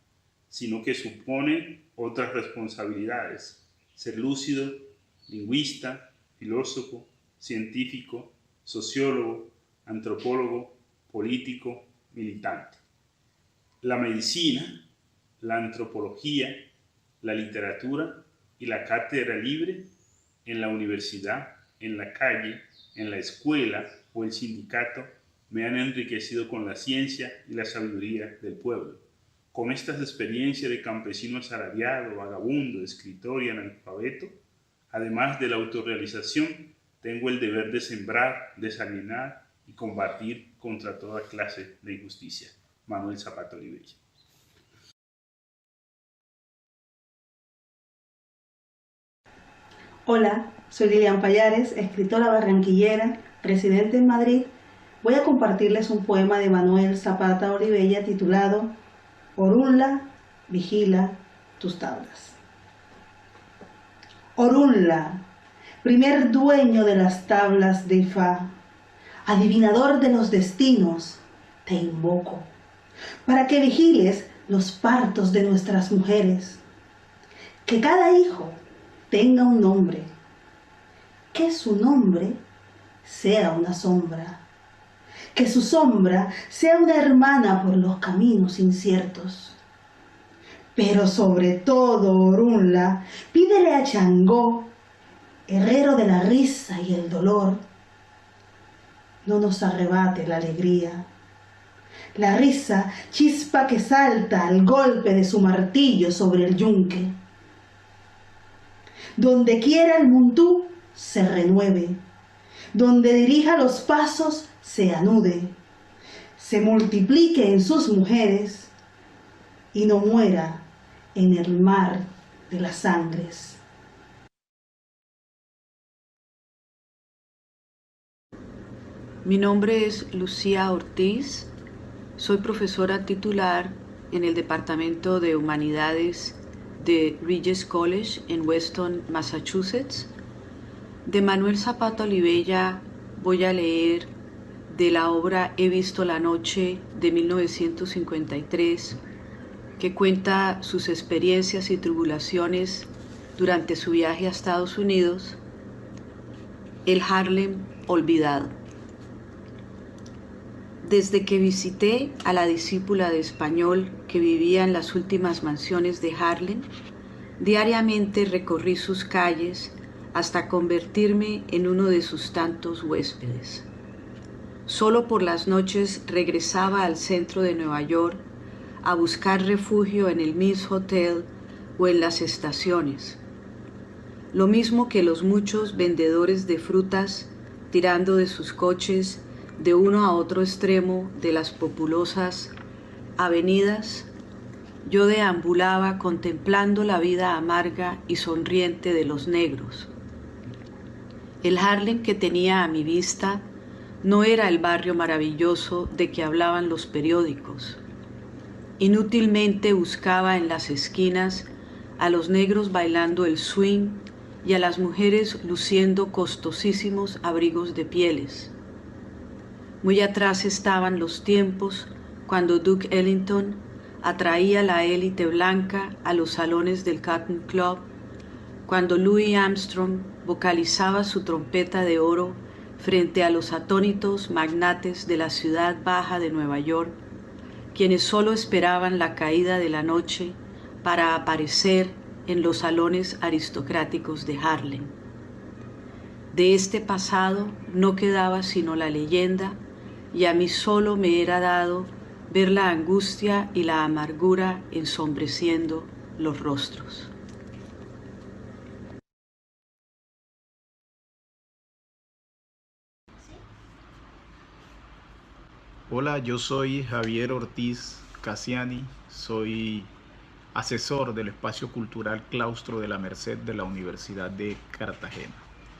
sino que supone otras responsabilidades: ser lúcido, lingüista, filósofo, científico, sociólogo, antropólogo, político, militante. La medicina, la antropología, la literatura y la cátedra libre en la universidad, en la calle, en la escuela o el sindicato me han enriquecido con la ciencia y la sabiduría del pueblo. Con estas experiencias de campesino asalariado, vagabundo, escritor y analfabeto, además de la autorrealización, tengo el deber de sembrar, desalienar y combatir contra toda clase de injusticia. Manuel Zapata Olivella. Hola, soy Lilian Payares, escritora barranquillera, residente en Madrid. Voy a compartirles un poema de Manuel Zapata Olivella titulado Orunla, vigila tus tablas. Orunla, primer dueño de las tablas de Ifá, adivinador de los destinos, te invoco, para que vigiles los partos de nuestras mujeres. Que cada hijo tenga un nombre, que su nombre sea una sombra, que su sombra sea una hermana por los caminos inciertos. Pero sobre todo, Orunla, pídele a Changó, herrero de la risa y el dolor, no nos arrebate la alegría. La risa, chispa que salta al golpe de su martillo sobre el yunque. Donde quiera el muntú se renueve, donde dirija los pasos se anude, se multiplique en sus mujeres y no muera en el mar de las sangres. Mi nombre es Lucía Ortiz, soy profesora titular en el Departamento de Humanidades de Regis College en Weston, Massachusetts. De Manuel Zapata Olivella voy a leer de la obra He visto la noche de 1953, que cuenta sus experiencias y tribulaciones durante su viaje a Estados Unidos, el Harlem olvidado. Desde que visité a la discípula de español que vivía en las últimas mansiones de Harlem, diariamente recorrí sus calles hasta convertirme en uno de sus tantos huéspedes. Solo por las noches regresaba al centro de Nueva York a buscar refugio en el Mills Hotel o en las estaciones. Lo mismo que los muchos vendedores de frutas tirando de sus coches de uno a otro extremo de las populosas avenidas, yo deambulaba contemplando la vida amarga y sonriente de los negros. El Harlem que tenía a mi vista no era el barrio maravilloso de que hablaban los periódicos. Inútilmente buscaba en las esquinas a los negros bailando el swing y a las mujeres luciendo costosísimos abrigos de pieles. Muy atrás estaban los tiempos cuando Duke Ellington atraía la élite blanca a los salones del Cotton Club, cuando Louis Armstrong vocalizaba su trompeta de oro frente a los atónitos magnates de la ciudad baja de Nueva York, quienes solo esperaban la caída de la noche para aparecer en los salones aristocráticos de Harlem. De este pasado no quedaba sino la leyenda, y a mí solo me era dado ver la angustia y la amargura ensombreciendo los rostros. Hola, yo soy Javier Ortiz Casiani, soy asesor del Espacio Cultural Claustro de la Merced de la Universidad de Cartagena.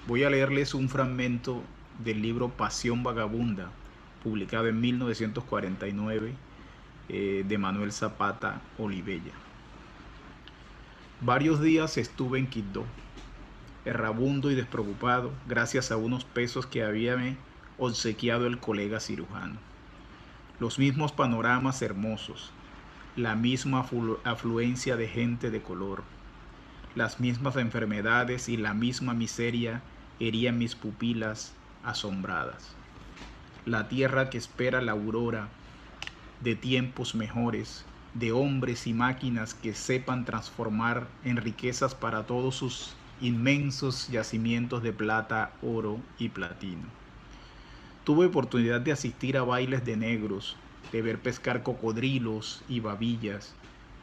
Voy a leerles un fragmento del libro Pasión Vagabunda, publicado en 1949, de Manuel Zapata Olivella. Varios días estuve en Quibdó, errabundo y despreocupado, gracias a unos pesos que habíame obsequiado el colega cirujano. Los mismos panoramas hermosos, la misma afluencia de gente de color, las mismas enfermedades y la misma miseria herían mis pupilas asombradas. La tierra que espera la aurora de tiempos mejores, de hombres y máquinas que sepan transformar en riquezas para todos sus inmensos yacimientos de plata, oro y platino. Tuve oportunidad de asistir a bailes de negros, de ver pescar cocodrilos y babillas,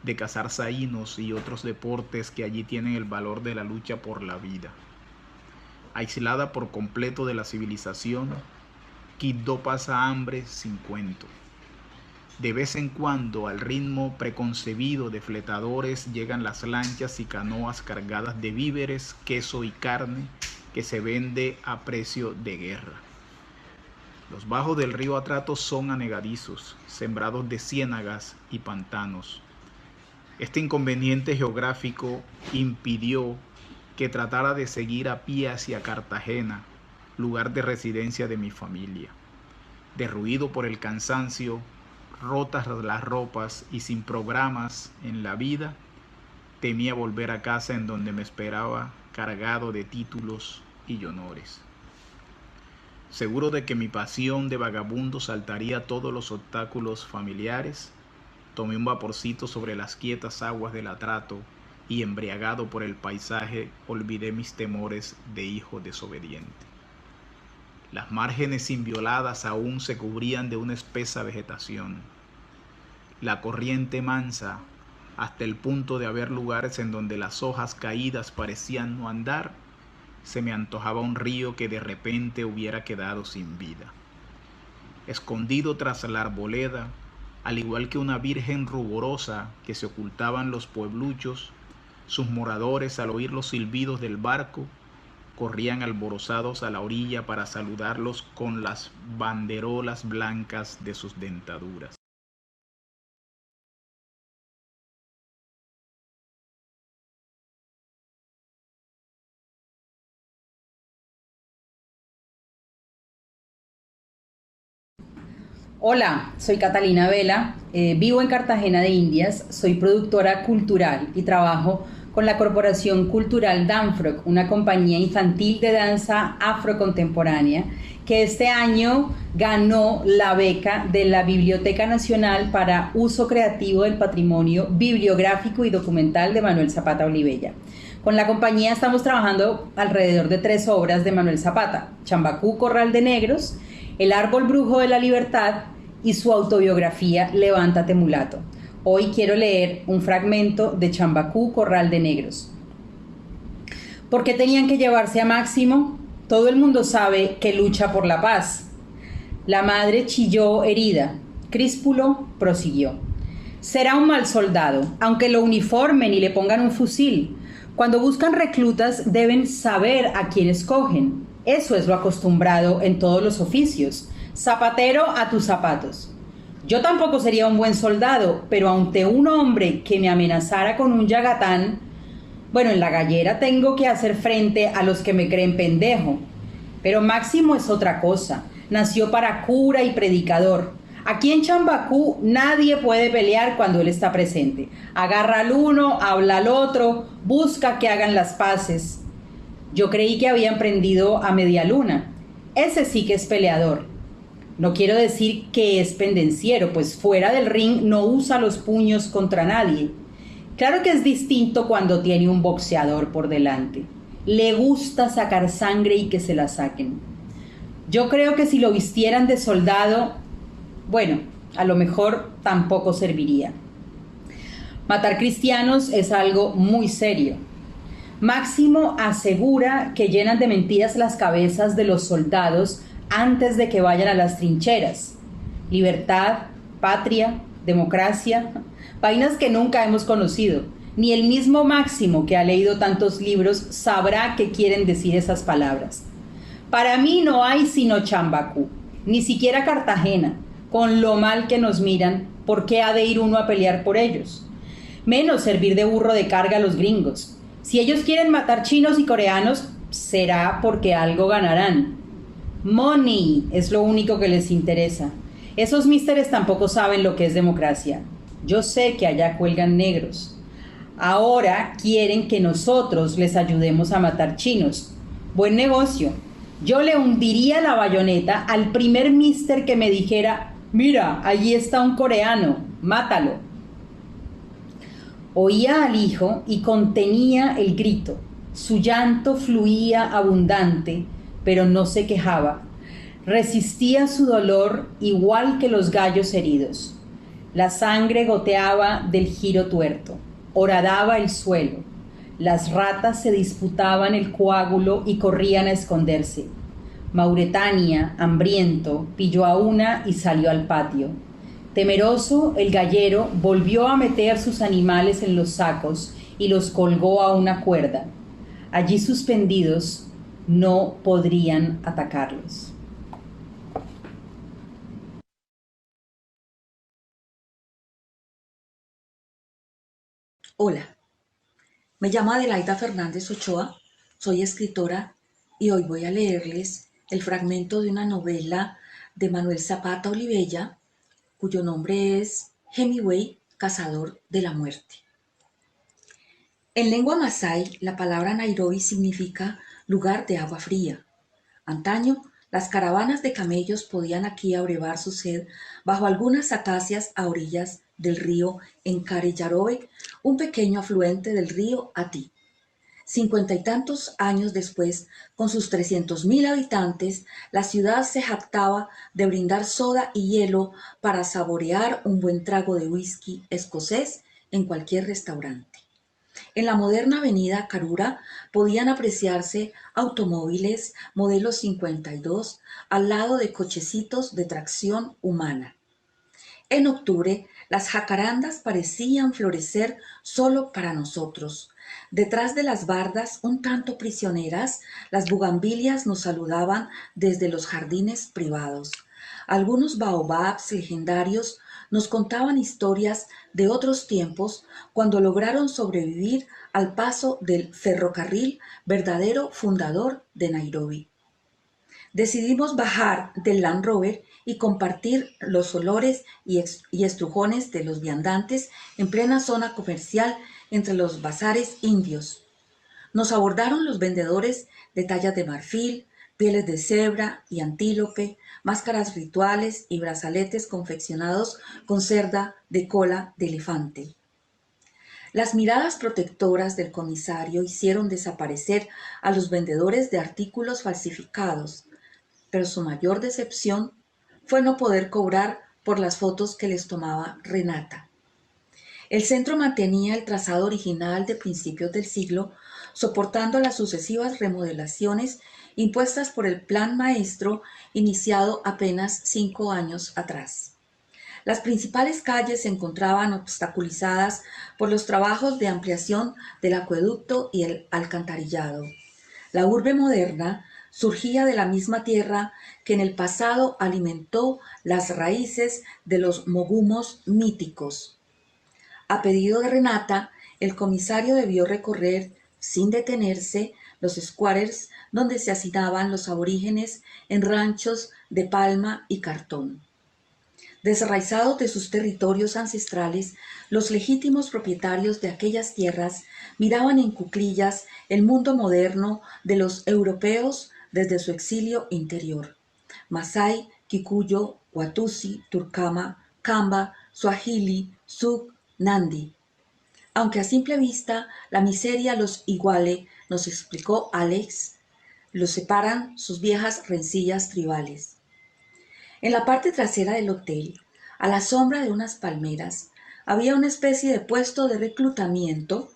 de cazar saínos y otros deportes que allí tienen el valor de la lucha por la vida. Aislada por completo de la civilización, Quibdó pasa hambre sin cuento. De vez en cuando, al ritmo preconcebido de fletadores, llegan las lanchas y canoas cargadas de víveres, queso y carne que se vende a precio de guerra. Los bajos del río Atrato son anegadizos, sembrados de ciénagas y pantanos. Este inconveniente geográfico impidió que tratara de seguir a pie hacia Cartagena, lugar de residencia de mi familia. Derruido por el cansancio, rotas las ropas y sin programas en la vida, temía volver a casa en donde me esperaba cargado de títulos y honores. Seguro de que mi pasión de vagabundo saltaría todos los obstáculos familiares, tomé un vaporcito sobre las quietas aguas del Atrato y, embriagado por el paisaje, olvidé mis temores de hijo desobediente. Las márgenes invioladas aún se cubrían de una espesa vegetación. La corriente mansa hasta el punto de haber lugares en donde las hojas caídas parecían no andar, se me antojaba un río que de repente hubiera quedado sin vida. Escondido tras la arboleda, al igual que una virgen ruborosa que se ocultaba en los puebluchos, sus moradores, al oír los silbidos del barco, corrían alborozados a la orilla para saludarlos con las banderolas blancas de sus dentaduras. Hola, soy Catalina Vela, vivo en Cartagena de Indias, soy productora cultural y trabajo con la Corporación Cultural Danfrog, una compañía infantil de danza afrocontemporánea que este año ganó la beca de la Biblioteca Nacional para Uso Creativo del Patrimonio Bibliográfico y Documental de Manuel Zapata Olivella. Con la compañía estamos trabajando alrededor de 3 obras de Manuel Zapata: Chambacú, Corral de Negros, El Árbol Brujo de la Libertad y su autobiografía Levántate Mulato. Hoy quiero leer un fragmento de Chambacú, Corral de Negros. ¿Por qué tenían que llevarse a Máximo? Todo el mundo sabe que lucha por la paz. La madre chilló herida. Críspulo prosiguió. Será un mal soldado, aunque lo uniformen y le pongan un fusil. Cuando buscan reclutas deben saber a quién escogen. Eso es lo acostumbrado en todos los oficios. Zapatero a tus zapatos. Yo tampoco sería un buen soldado, pero ante un hombre que me amenazara con un yagatán, bueno, en la gallera tengo que hacer frente a los que me creen pendejo. Pero Máximo es otra cosa. Nació para cura y predicador. Aquí en Chambacú nadie puede pelear cuando él está presente. Agarra al uno, habla al otro, busca que hagan las paces. Yo creí que habían prendido a Media Luna. Ese sí que es peleador. No quiero decir que es pendenciero, pues fuera del ring no usa los puños contra nadie. Claro que es distinto cuando tiene un boxeador por delante. Le gusta sacar sangre y que se la saquen. Yo creo que si lo vistieran de soldado, bueno, a lo mejor tampoco serviría. Matar cristianos es algo muy serio. Máximo asegura que llenan de mentiras las cabezas de los soldados antes de que vayan a las trincheras. Libertad, patria, democracia, vainas que nunca hemos conocido. Ni el mismo Máximo, que ha leído tantos libros, sabrá qué quieren decir esas palabras. Para mí no hay sino Chambacú, ni siquiera Cartagena. Con lo mal que nos miran, ¿por qué ha de ir uno a pelear por ellos? Menos servir de burro de carga a los gringos. Si ellos quieren matar chinos y coreanos, será porque algo ganarán. Money es lo único que les interesa. Esos místeres tampoco saben lo que es democracia. Yo sé que allá cuelgan negros. Ahora quieren que nosotros les ayudemos a matar chinos. Buen negocio. Yo le hundiría la bayoneta al primer mister que me dijera: mira, allí está un coreano, mátalo. Oía al hijo y contenía el grito. Su llanto fluía abundante, pero no se quejaba. Resistía su dolor igual que los gallos heridos. La sangre goteaba del giro tuerto, horadaba el suelo. Las ratas se disputaban el coágulo y corrían a esconderse. Mauretania, hambriento, pilló a una y salió al patio. Temeroso, el gallero volvió a meter sus animales en los sacos y los colgó a una cuerda. Allí suspendidos, no podrían atacarlos. Hola, me llamo Adelaida Fernández Ochoa, soy escritora y hoy voy a leerles el fragmento de una novela de Manuel Zapata Olivella, cuyo nombre es Hemingway, Cazador de la Muerte. En lengua masái, la palabra Nairobi significa lugar de agua fría. Antaño, las caravanas de camellos podían aquí abrevar su sed bajo algunas acacias a orillas del río Encari-Yarobe, un pequeño afluente del río Ati. 50 y tantos años después, con sus 300.000 habitantes, la ciudad se jactaba de brindar soda y hielo para saborear un buen trago de whisky escocés en cualquier restaurante. En la moderna avenida Carura podían apreciarse automóviles modelos 52 al lado de cochecitos de tracción humana. En octubre, las jacarandas parecían florecer solo para nosotros. Detrás de las bardas, un tanto prisioneras, las bugambilias nos saludaban desde los jardines privados. Algunos baobabs legendarios nos contaban historias de otros tiempos cuando lograron sobrevivir al paso del ferrocarril, verdadero fundador de Nairobi. Decidimos bajar del Land Rover y compartir los olores y estrujones de los viandantes en plena zona comercial entre los bazares indios. Nos abordaron los vendedores de tallas de marfil, pieles de cebra y antílope, máscaras rituales y brazaletes confeccionados con cerda de cola de elefante. Las miradas protectoras del comisario hicieron desaparecer a los vendedores de artículos falsificados, pero su mayor decepción fue no poder cobrar por las fotos que les tomaba Renata. El centro mantenía el trazado original de principios del siglo, soportando las sucesivas remodelaciones impuestas por el Plan Maestro iniciado apenas 5 años atrás. Las principales calles se encontraban obstaculizadas por los trabajos de ampliación del acueducto y el alcantarillado. La urbe moderna surgía de la misma tierra que en el pasado alimentó las raíces de los mogumos míticos. A pedido de Renata, el comisario debió recorrer, sin detenerse, los squares donde se hacinaban los aborígenes en ranchos de palma y cartón. Desraizados de sus territorios ancestrales, los legítimos propietarios de aquellas tierras miraban en cuclillas el mundo moderno de los europeos desde su exilio interior. Masái, Kikuyo, Watusi, Turkama, Kamba, Swahili, Suk, Nandi. Aunque a simple vista la miseria los iguale, nos explicó Alex, los separan sus viejas rencillas tribales. En la parte trasera del hotel, a la sombra de unas palmeras, había una especie de puesto de reclutamiento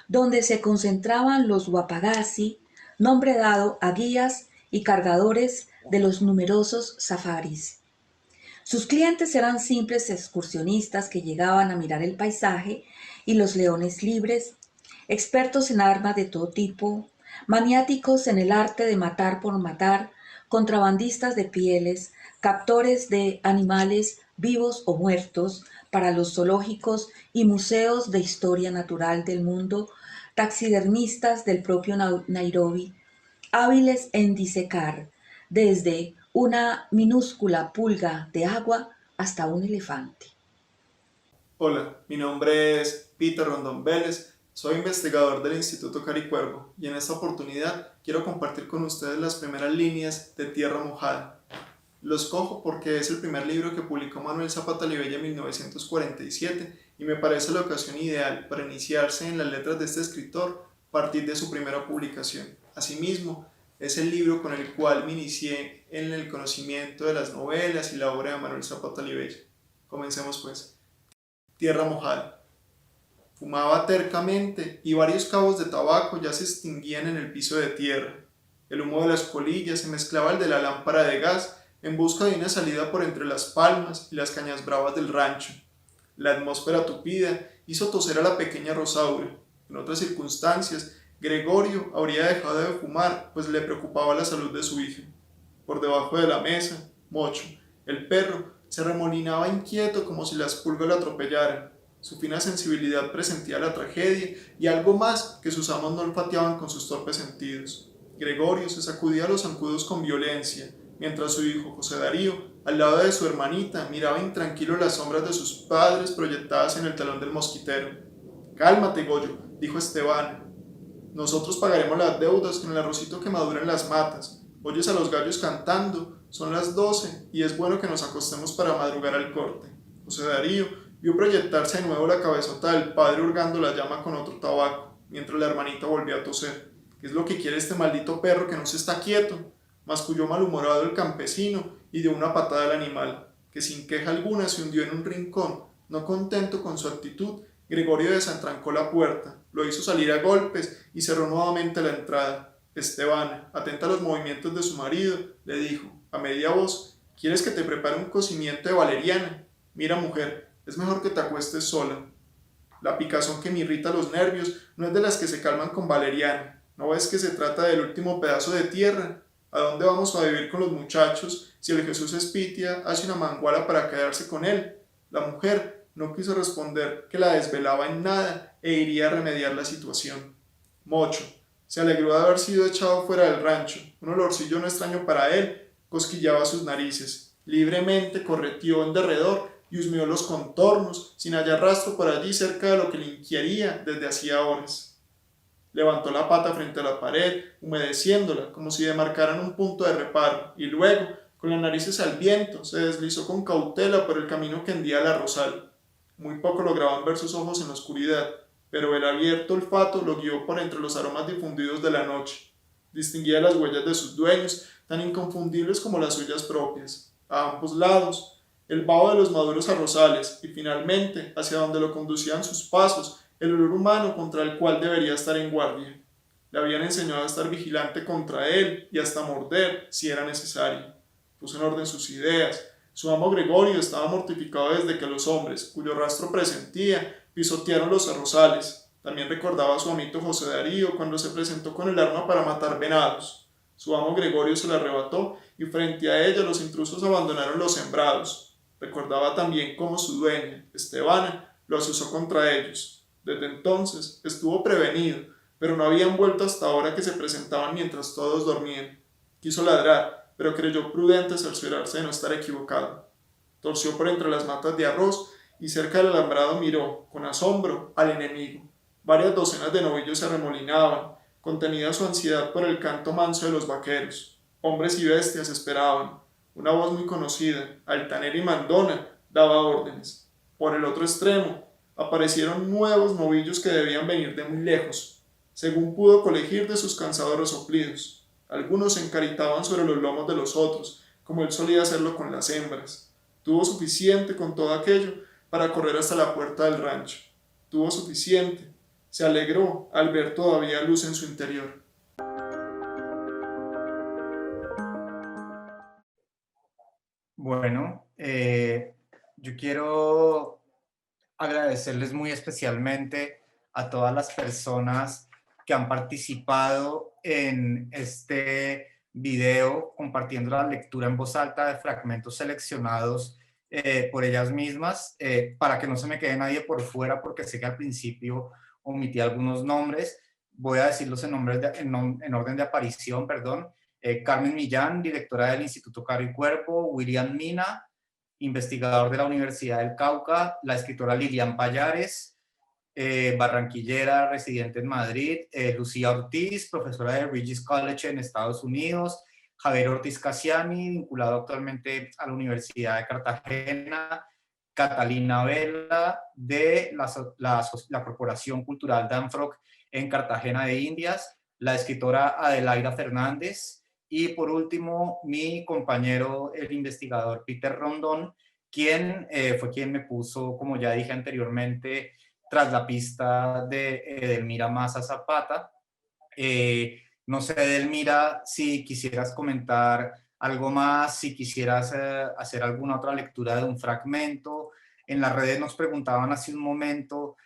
donde se concentraban los wapagasi, nombre dado a guías y cargadores de los numerosos safaris. Sus clientes eran simples excursionistas que llegaban a mirar el paisaje y los leones libres, expertos en armas de todo tipo, maniáticos en el arte de matar por matar, contrabandistas de pieles, captores de animales vivos o muertos para los zoológicos y museos de historia natural del mundo, taxidermistas del propio Nairobi, hábiles en disecar desde una minúscula pulga de agua hasta un elefante. Hola, mi nombre es Peter Rondón Vélez, soy investigador del Instituto Caricuervo y en esta oportunidad quiero compartir con ustedes las primeras líneas de Tierra Mojada. Lo escojo porque es el primer libro que publicó Manuel Zapata Olivella en 1947 y me parece la ocasión ideal para iniciarse en las letras de este escritor a partir de su primera publicación. Asimismo, es el libro con el cual me inicié en el conocimiento de las novelas y la obra de Manuel Zapata Olivella. Comencemos pues. Tierra Mojada. Fumaba tercamente y varios cabos de tabaco ya se extinguían en el piso de tierra. El humo de las colillas se mezclaba al de la lámpara de gas en busca de una salida por entre las palmas y las cañas bravas del rancho. La atmósfera tupida hizo toser a la pequeña Rosaura. En otras circunstancias, Gregorio habría dejado de fumar, pues le preocupaba la salud de su hija. Por debajo de la mesa, Mocho, el perro, se remolinaba inquieto como si las pulgas lo atropellaran. Su fina sensibilidad presentía la tragedia y algo más que sus amos no olfateaban con sus torpes sentidos. Gregorio se sacudía los zancudos con violencia, mientras su hijo José Darío, al lado de su hermanita, miraba intranquilo las sombras de sus padres proyectadas en el talón del mosquitero. «Cálmate, Goyo», dijo Esteban. «Nosotros pagaremos las deudas con el arrocito que madura en las matas. Oyes a los gallos cantando, son las 12 y es bueno que nos acostemos para madrugar al corte». José Darío vio proyectarse de nuevo la cabezota del padre hurgando la llama con otro tabaco, mientras la hermanita volvía a toser. «¿Qué es lo que quiere este maldito perro que no se está quieto?», masculló malhumorado el campesino y dio una patada al animal, que sin queja alguna se hundió en un rincón, no contento con su actitud Gregorio desentrancó la puerta, lo hizo salir a golpes y cerró nuevamente la entrada. Estebana, atenta a los movimientos de su marido, le dijo, a media voz, ¿quieres que te prepare un cocimiento de valeriana? Mira, mujer, es mejor que te acuestes sola. La picazón que me irrita los nervios no es de las que se calman con valeriana. ¿No ves que se trata del último pedazo de tierra? ¿A dónde vamos a vivir con los muchachos si el Jesús Espitia hace una manguala para quedarse con él? La mujer no quiso responder que la desvelaba en nada e iría a remediar la situación. Mocho se alegró de haber sido echado fuera del rancho. Un olorcillo no extraño para él cosquillaba sus narices. Libremente correteó en derredor y husmeó los contornos, sin hallar rastro por allí cerca de lo que le inquiría desde hacía horas. Levantó la pata frente a la pared, humedeciéndola, como si demarcaran un punto de reparo, y luego, con las narices al viento, se deslizó con cautela por el camino que hendía al arrozal. Muy poco lograban ver sus ojos en la oscuridad, pero el abierto olfato lo guió por entre los aromas difundidos de la noche. Distinguía las huellas de sus dueños, tan inconfundibles como las suyas propias. A ambos lados, el vaho de los maduros arrozales, y finalmente, hacia donde lo conducían sus pasos, el olor humano contra el cual debería estar en guardia. Le habían enseñado a estar vigilante contra él y hasta morder, si era necesario. Puso en orden sus ideas. Su amo Gregorio estaba mortificado desde que los hombres, cuyo rastro presentía, pisotearon los arrozales. También recordaba a su amito José Darío cuando se presentó con el arma para matar venados. Su amo Gregorio se la arrebató y frente a ella los intrusos abandonaron los sembrados. Recordaba también cómo su dueña, Estebana, lo asusó contra ellos. Desde entonces estuvo prevenido, pero no habían vuelto hasta ahora que se presentaban mientras todos dormían. Quiso ladrar, pero creyó prudente cerciorarse de no estar equivocado. Torció por entre las matas de arroz y cerca del alambrado miró, con asombro, al enemigo. Varias docenas de novillos se arremolinaban, contenida su ansiedad por el canto manso de los vaqueros. Hombres y bestias esperaban. Una voz muy conocida, altanera y mandona, daba órdenes. Por el otro extremo, aparecieron nuevos novillos que debían venir de muy lejos, según pudo colegir de sus cansados resoplidos. Algunos se encaritaban sobre los lomos de los otros, como él solía hacerlo con las hembras. Tuvo suficiente con todo aquello para correr hasta la puerta del rancho. Tuvo suficiente. Se alegró al ver todavía luz en su interior. Bueno, yo quiero agradecerles muy especialmente a todas las personas que han participado en este video compartiendo la lectura en voz alta de fragmentos seleccionados por ellas mismas, para que no se me quede nadie por fuera, porque sé que al principio omití algunos nombres. Voy a decirlos en orden de aparición, perdón. Carmen Millán, directora del Instituto Caro y Cuerpo; William Mina, investigador de la Universidad del Cauca; la escritora Lilian Payares, barranquillera, residente en Madrid; Lucía Ortiz, profesora de Regis College en Estados Unidos; Javier Ortiz Casiani, vinculado actualmente a la Universidad de Cartagena; Catalina Vela, de la Corporación Cultural Danfroc en Cartagena de Indias; la escritora Adelaida Fernández; y por último, mi compañero, el investigador Peter Rondón, quien fue quien me puso, como ya dije anteriormente, tras la pista de Edelmira Maza Zapata. No sé, Edelmira, si quisieras comentar algo más, si quisieras hacer alguna otra lectura de un fragmento. En las redes nos preguntaban hace un momento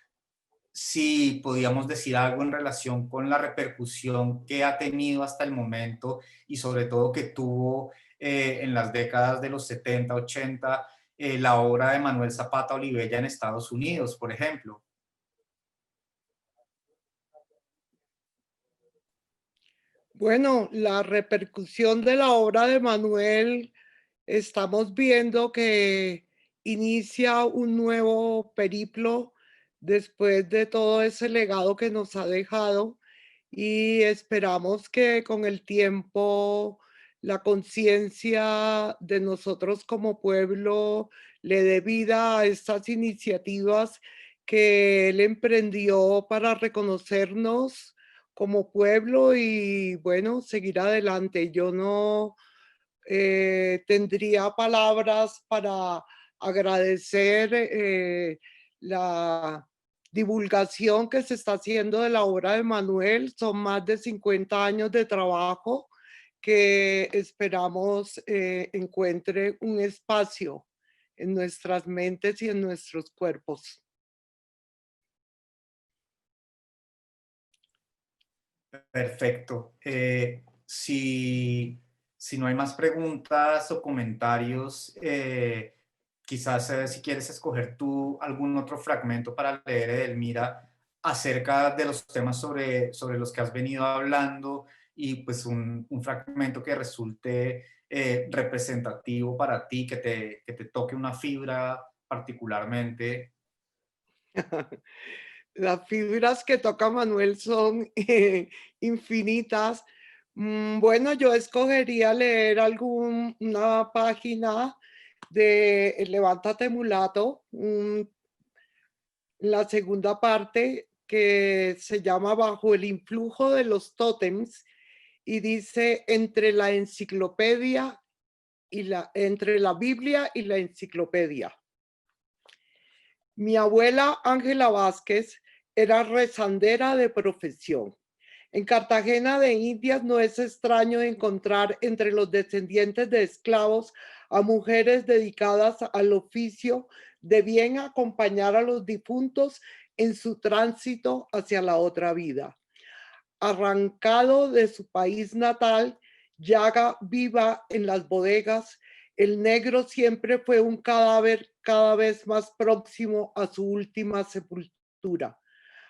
si podíamos decir algo en relación con la repercusión que ha tenido hasta el momento y sobre todo que tuvo en las décadas de los 70, 80, la obra de Manuel Zapata Olivella en Estados Unidos, por ejemplo. Bueno, la repercusión de la obra de Manuel, estamos viendo que inicia un nuevo periplo después de todo ese legado que nos ha dejado, y esperamos que con el tiempo la conciencia de nosotros como pueblo le dé vida a estas iniciativas que él emprendió para reconocernos como pueblo y, bueno, seguir adelante. Yo no tendría palabras para agradecer la divulgación que se está haciendo de la obra de Manuel. Son más de 50 años de trabajo que esperamos encuentre un espacio en nuestras mentes y en nuestros cuerpos. Perfecto. Si no hay más preguntas o comentarios, quizás si quieres escoger tú algún otro fragmento para leer, Edelmira, acerca de los temas sobre los que has venido hablando, y pues un fragmento que resulte representativo para ti, que te toque una fibra particularmente. Las fibras que toca Manuel son infinitas. Bueno, yo escogería leer una página de Levántate Mulato, la segunda parte, que se llama Bajo el influjo de los tótems, y dice entre la Biblia y la enciclopedia. Mi abuela Ángela Vázquez era rezandera de profesión. En Cartagena de Indias no es extraño encontrar entre los descendientes de esclavos a mujeres dedicadas al oficio de bien acompañar a los difuntos en su tránsito hacia la otra vida. Arrancado de su país natal, llaga viva en las bodegas, el negro siempre fue un cadáver cada vez más próximo a su última sepultura.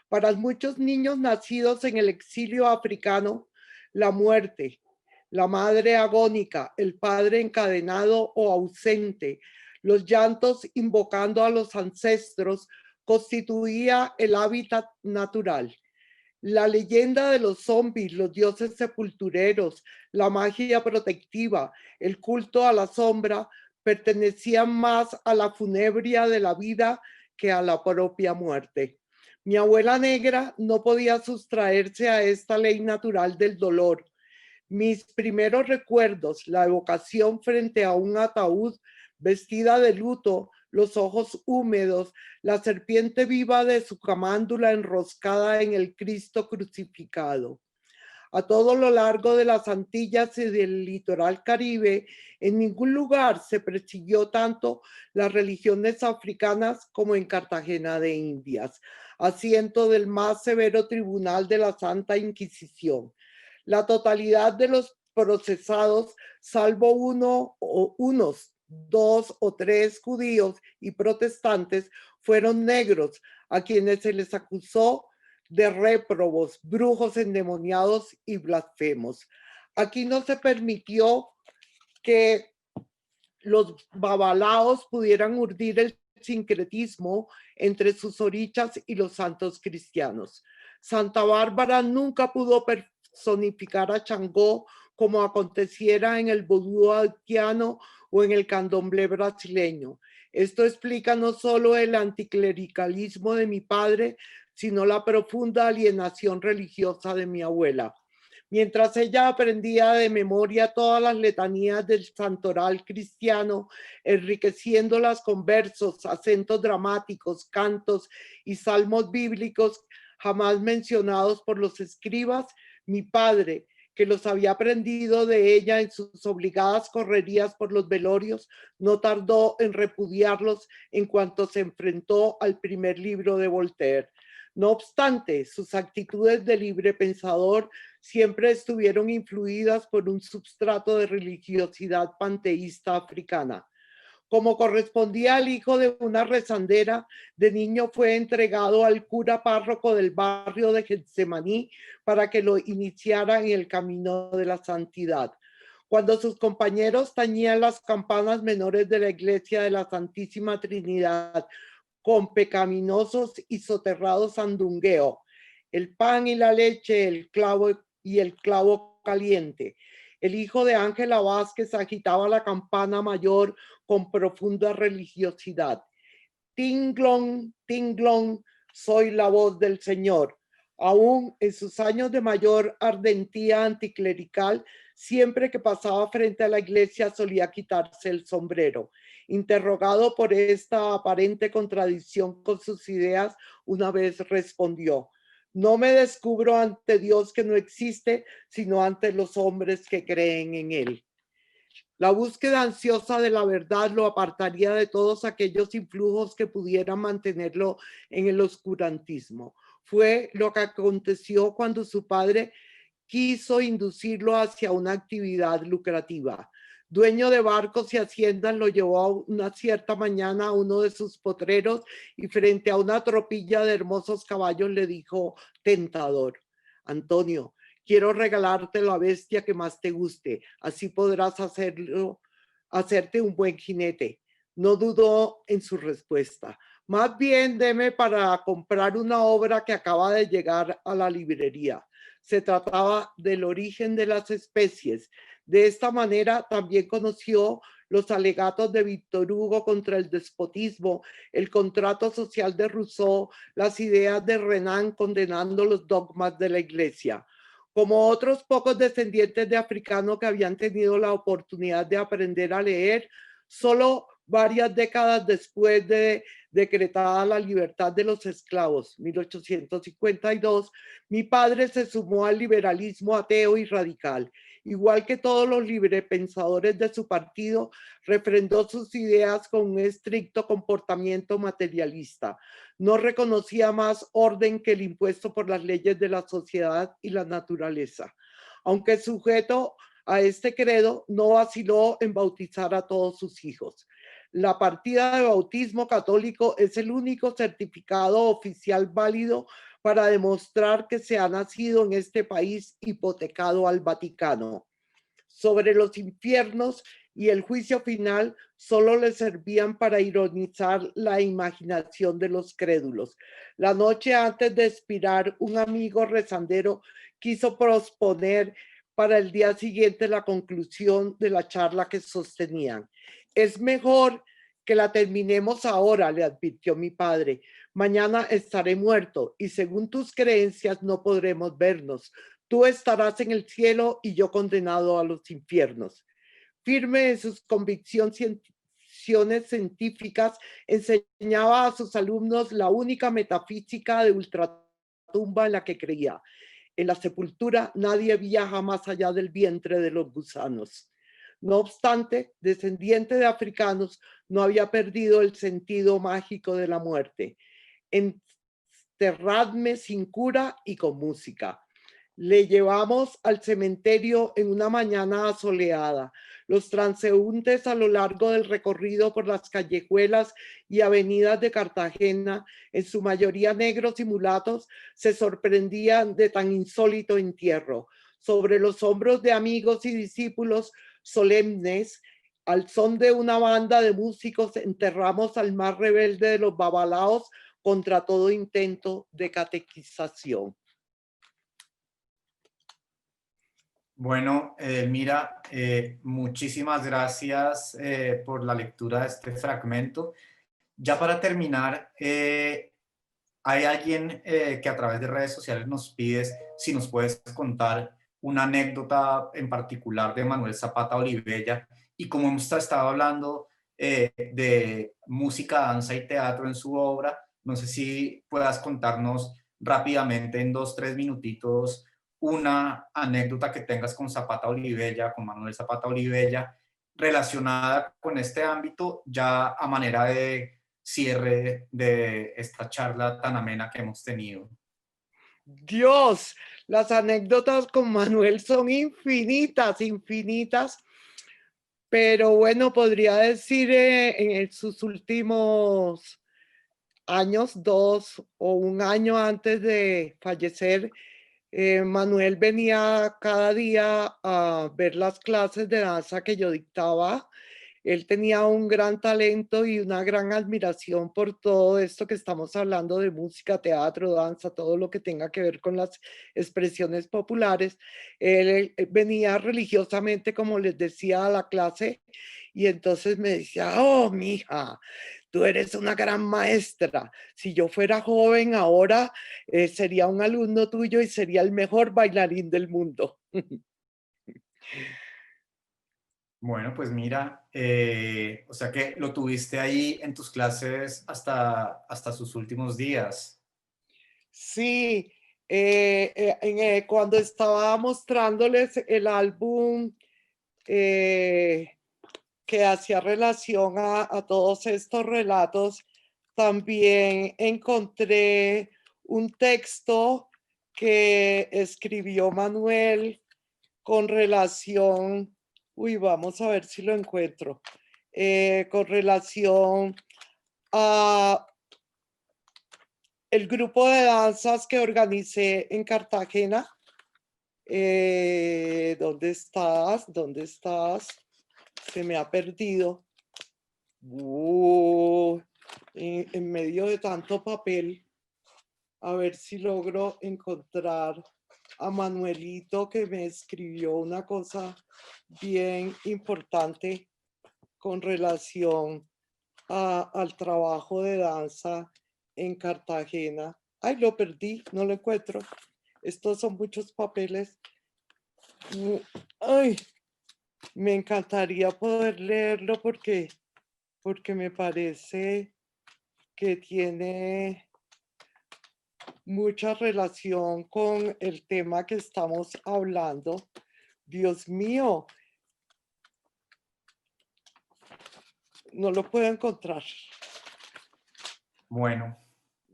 Para muchos niños nacidos en el exilio africano, la muerte, la madre agónica, el padre encadenado o ausente, los llantos invocando a los ancestros, constituía el hábitat natural. La leyenda de los zombies, los dioses sepultureros, la magia protectiva, el culto a la sombra, pertenecían más a la funebria de la vida que a la propia muerte. Mi abuela negra no podía sustraerse a esta ley natural del dolor. Mis primeros recuerdos, la evocación frente a un ataúd, vestida de luto, los ojos húmedos, la serpiente viva de su camándula enroscada en el Cristo crucificado. A todo lo largo de las Antillas y del litoral caribe, en ningún lugar se persiguió tanto las religiones africanas como en Cartagena de Indias, asiento del más severo tribunal de la Santa Inquisición. La totalidad de los procesados, salvo unos 2 o 3 judíos y protestantes, fueron negros, a quienes se les acusó de réprobos, brujos endemoniados y blasfemos. Aquí no se permitió que los babalaos pudieran urdir el sincretismo entre sus orichas y los santos cristianos. Santa Bárbara nunca pudo personificar a Changó como aconteciera en el vodú haitiano o en el candomblé brasileño. Esto explica no solo el anticlericalismo de mi padre, sino la profunda alienación religiosa de mi abuela. Mientras ella aprendía de memoria todas las letanías del santoral cristiano, enriqueciéndolas con versos, acentos dramáticos, cantos y salmos bíblicos jamás mencionados por los escribas, mi padre, que los había aprendido de ella en sus obligadas correrías por los velorios, no tardó en repudiarlos en cuanto se enfrentó al primer libro de Voltaire. No obstante, sus actitudes de libre pensador siempre estuvieron influidas por un substrato de religiosidad panteísta africana. Como correspondía al hijo de una rezandera, de niño fue entregado al cura párroco del barrio de Getsemaní para que lo iniciara en el camino de la santidad. Cuando sus compañeros tañían las campanas menores de la iglesia de la Santísima Trinidad con pecaminosos y soterrados sandungueo, el pan y la leche, el clavo caliente. El hijo de Ángela Vázquez agitaba la campana mayor con profunda religiosidad. Tinglón, tinglón, soy la voz del Señor. Aún en sus años de mayor ardentía anticlerical, siempre que pasaba frente a la iglesia solía quitarse el sombrero. Interrogado por esta aparente contradicción con sus ideas, una vez respondió: no me descubro ante Dios que no existe, sino ante los hombres que creen en él. La búsqueda ansiosa de la verdad lo apartaría de todos aquellos influjos que pudieran mantenerlo en el oscurantismo. Fue lo que aconteció cuando su padre quiso inducirlo hacia una actividad lucrativa. Dueño de barcos y haciendas, lo llevó una cierta mañana a uno de sus potreros y frente a una tropilla de hermosos caballos le dijo tentador: Antonio, quiero regalarte la bestia que más te guste, así podrás hacerte un buen jinete. No dudó en su respuesta. Más bien deme para comprar una obra que acaba de llegar a la librería. Se trataba del origen de las especies. De esta manera también conoció los alegatos de Víctor Hugo contra el despotismo, el contrato social de Rousseau, las ideas de Renan condenando los dogmas de la Iglesia. Como otros pocos descendientes de africanos que habían tenido la oportunidad de aprender a leer, solo varias décadas después de decretada la libertad de los esclavos, 1852, mi padre se sumó al liberalismo ateo y radical. Igual que todos los librepensadores de su partido, refrendó sus ideas con un estricto comportamiento materialista. No reconocía más orden que el impuesto por las leyes de la sociedad y la naturaleza. Aunque sujeto a este credo, no vaciló en bautizar a todos sus hijos. La partida de bautismo católico es el único certificado oficial válido para demostrar que se ha nacido en este país hipotecado al Vaticano. Sobre los infiernos y el juicio final solo le servían para ironizar la imaginación de los crédulos. La noche antes de expirar, un amigo rezandero quiso posponer para el día siguiente la conclusión de la charla que sostenían. Es mejor que la terminemos ahora, le advirtió mi padre. Mañana estaré muerto y según tus creencias no podremos vernos. Tú estarás en el cielo y yo condenado a los infiernos. Firme en sus convicciones científicas, enseñaba a sus alumnos la única metafísica de ultratumba en la que creía. En la sepultura nadie viaja más allá del vientre de los gusanos. No obstante, descendiente de africanos, no había perdido el sentido mágico de la muerte. Enterradme sin cura y con música. Le llevamos al cementerio en una mañana asoleada. Los transeúntes a lo largo del recorrido por las callejuelas y avenidas de Cartagena, en su mayoría negros y mulatos, se sorprendían de tan insólito entierro. Sobre los hombros de amigos y discípulos solemnes, al son de una banda de músicos, enterramos al más rebelde de los babalaos contra todo intento de catequización. Bueno, Mira, muchísimas gracias por la lectura de este fragmento. Ya para terminar, hay alguien que a través de redes sociales nos pide si nos puedes contar una anécdota en particular de Manuel Zapata Olivella, y como hemos estado hablando de música, danza y teatro en su obra, no sé si puedas contarnos rápidamente en 2-3 minutitos una anécdota que tengas con Zapata Olivella, con Manuel Zapata Olivella, relacionada con este ámbito, ya a manera de cierre de esta charla tan amena que hemos tenido. Dios, las anécdotas con Manuel son infinitas, infinitas, pero bueno, podría decir en sus últimos años, 2 o 1 año antes de fallecer, Manuel venía cada día a ver las clases de danza que yo dictaba. Él tenía un gran talento y una gran admiración por todo esto que estamos hablando de música, teatro, danza, todo lo que tenga que ver con las expresiones populares. Él venía religiosamente, como les decía, a la clase y entonces me decía: oh, mija, tú eres una gran maestra. Si yo fuera joven ahora, sería un alumno tuyo y sería el mejor bailarín del mundo. Bueno, pues mira, o sea que lo tuviste ahí en tus clases hasta sus últimos días. Sí, cuando estaba mostrándoles el álbum que hacía relación a todos estos relatos, también encontré un texto que escribió Manuel con relación, vamos a ver si lo encuentro, con relación a el grupo de danzas que organicé en Cartagena. ¿Dónde estás? ¿Dónde estás? Se me ha perdido. En medio de tanto papel. A ver si logro encontrar a Manuelito, que me escribió una cosa bien importante con relación al trabajo de danza en Cartagena. Ay, lo perdí, no lo encuentro. Estos son muchos papeles. Ay, me encantaría poder leerlo porque me parece que tiene mucha relación con el tema que estamos hablando. Dios mío, no lo puedo encontrar. Bueno.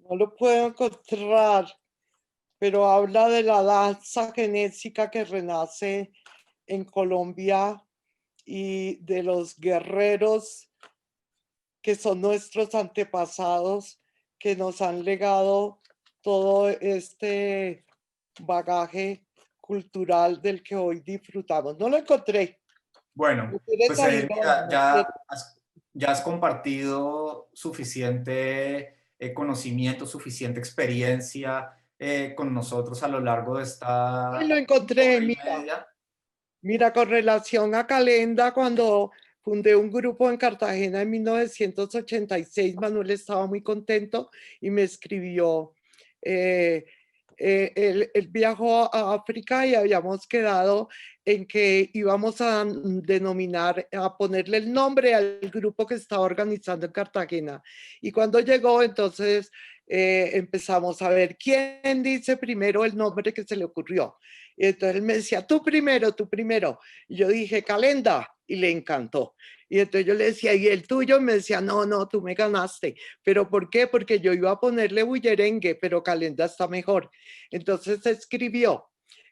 No lo puedo encontrar, pero habla de la danza genésica que renace en Colombia y de los guerreros que son nuestros antepasados, que nos han legado todo este bagaje cultural del que hoy disfrutamos. No lo encontré. Bueno, pues mira, ya has compartido suficiente conocimiento, suficiente experiencia con nosotros a lo largo de esta Lo encontré, hora y mira. media. Mira, con relación a Calenda, cuando fundé un grupo en Cartagena en 1986, Manuel estaba muy contento y me escribió. Él viajó a África y habíamos quedado en que íbamos a denominar, a ponerle el nombre al grupo que estaba organizando en Cartagena. Y cuando llegó, entonces empezamos a ver quién dice primero el nombre que se le ocurrió. Y entonces él me decía, tú primero. Y yo dije, Calenda, y le encantó. Y entonces yo le decía, ¿y el tuyo? Me decía, no, tú me ganaste. ¿Pero por qué? Porque yo iba a ponerle bullerengue, pero Calenda está mejor. Entonces escribió,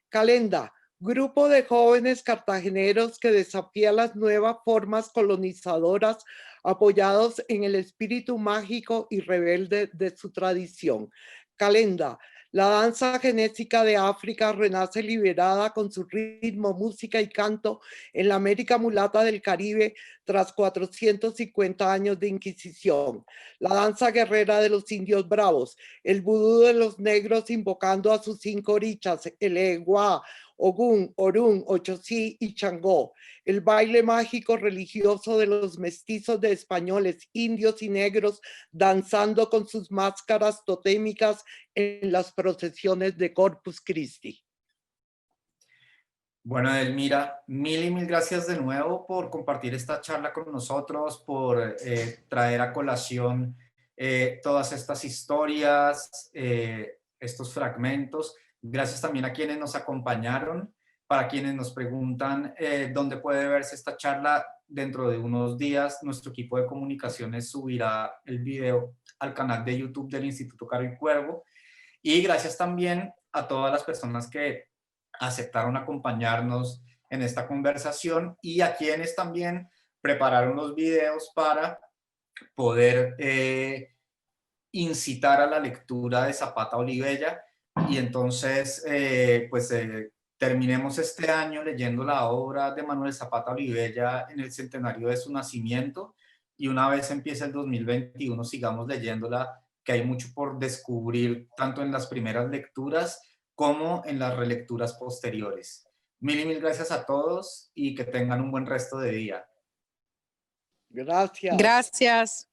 Calenda, grupo de jóvenes cartageneros que desafía las nuevas formas colonizadoras apoyados en el espíritu mágico y rebelde de su tradición. Calenda, la danza genésica de África renace liberada con su ritmo, música y canto en la América mulata del Caribe tras 450 años de Inquisición. La danza guerrera de los indios bravos, el vudú de los negros invocando a sus 5 orichas, el Eguá, Ogún, Orún, Ochosí y Changó. El baile mágico religioso de los mestizos de españoles, indios y negros danzando con sus máscaras totémicas en las procesiones de Corpus Christi. Bueno, Edelmira, mil gracias de nuevo por compartir esta charla con nosotros, por traer a colación todas estas historias, estos fragmentos. Gracias también a quienes nos acompañaron. Para quienes nos preguntan dónde puede verse esta charla, dentro de unos días nuestro equipo de comunicaciones subirá el video al canal de YouTube del Instituto Caro y Cuervo. Y gracias también a todas las personas que aceptaron acompañarnos en esta conversación y a quienes también prepararon los videos para poder incitar a la lectura de Zapata Olivella. Y entonces, terminemos este año leyendo la obra de Manuel Zapata Olivella en el centenario de su nacimiento, y una vez empiece el 2021 sigamos leyéndola, que hay mucho por descubrir tanto en las primeras lecturas como en las relecturas posteriores. Mil gracias a todos y que tengan un buen resto de día. Gracias. Gracias.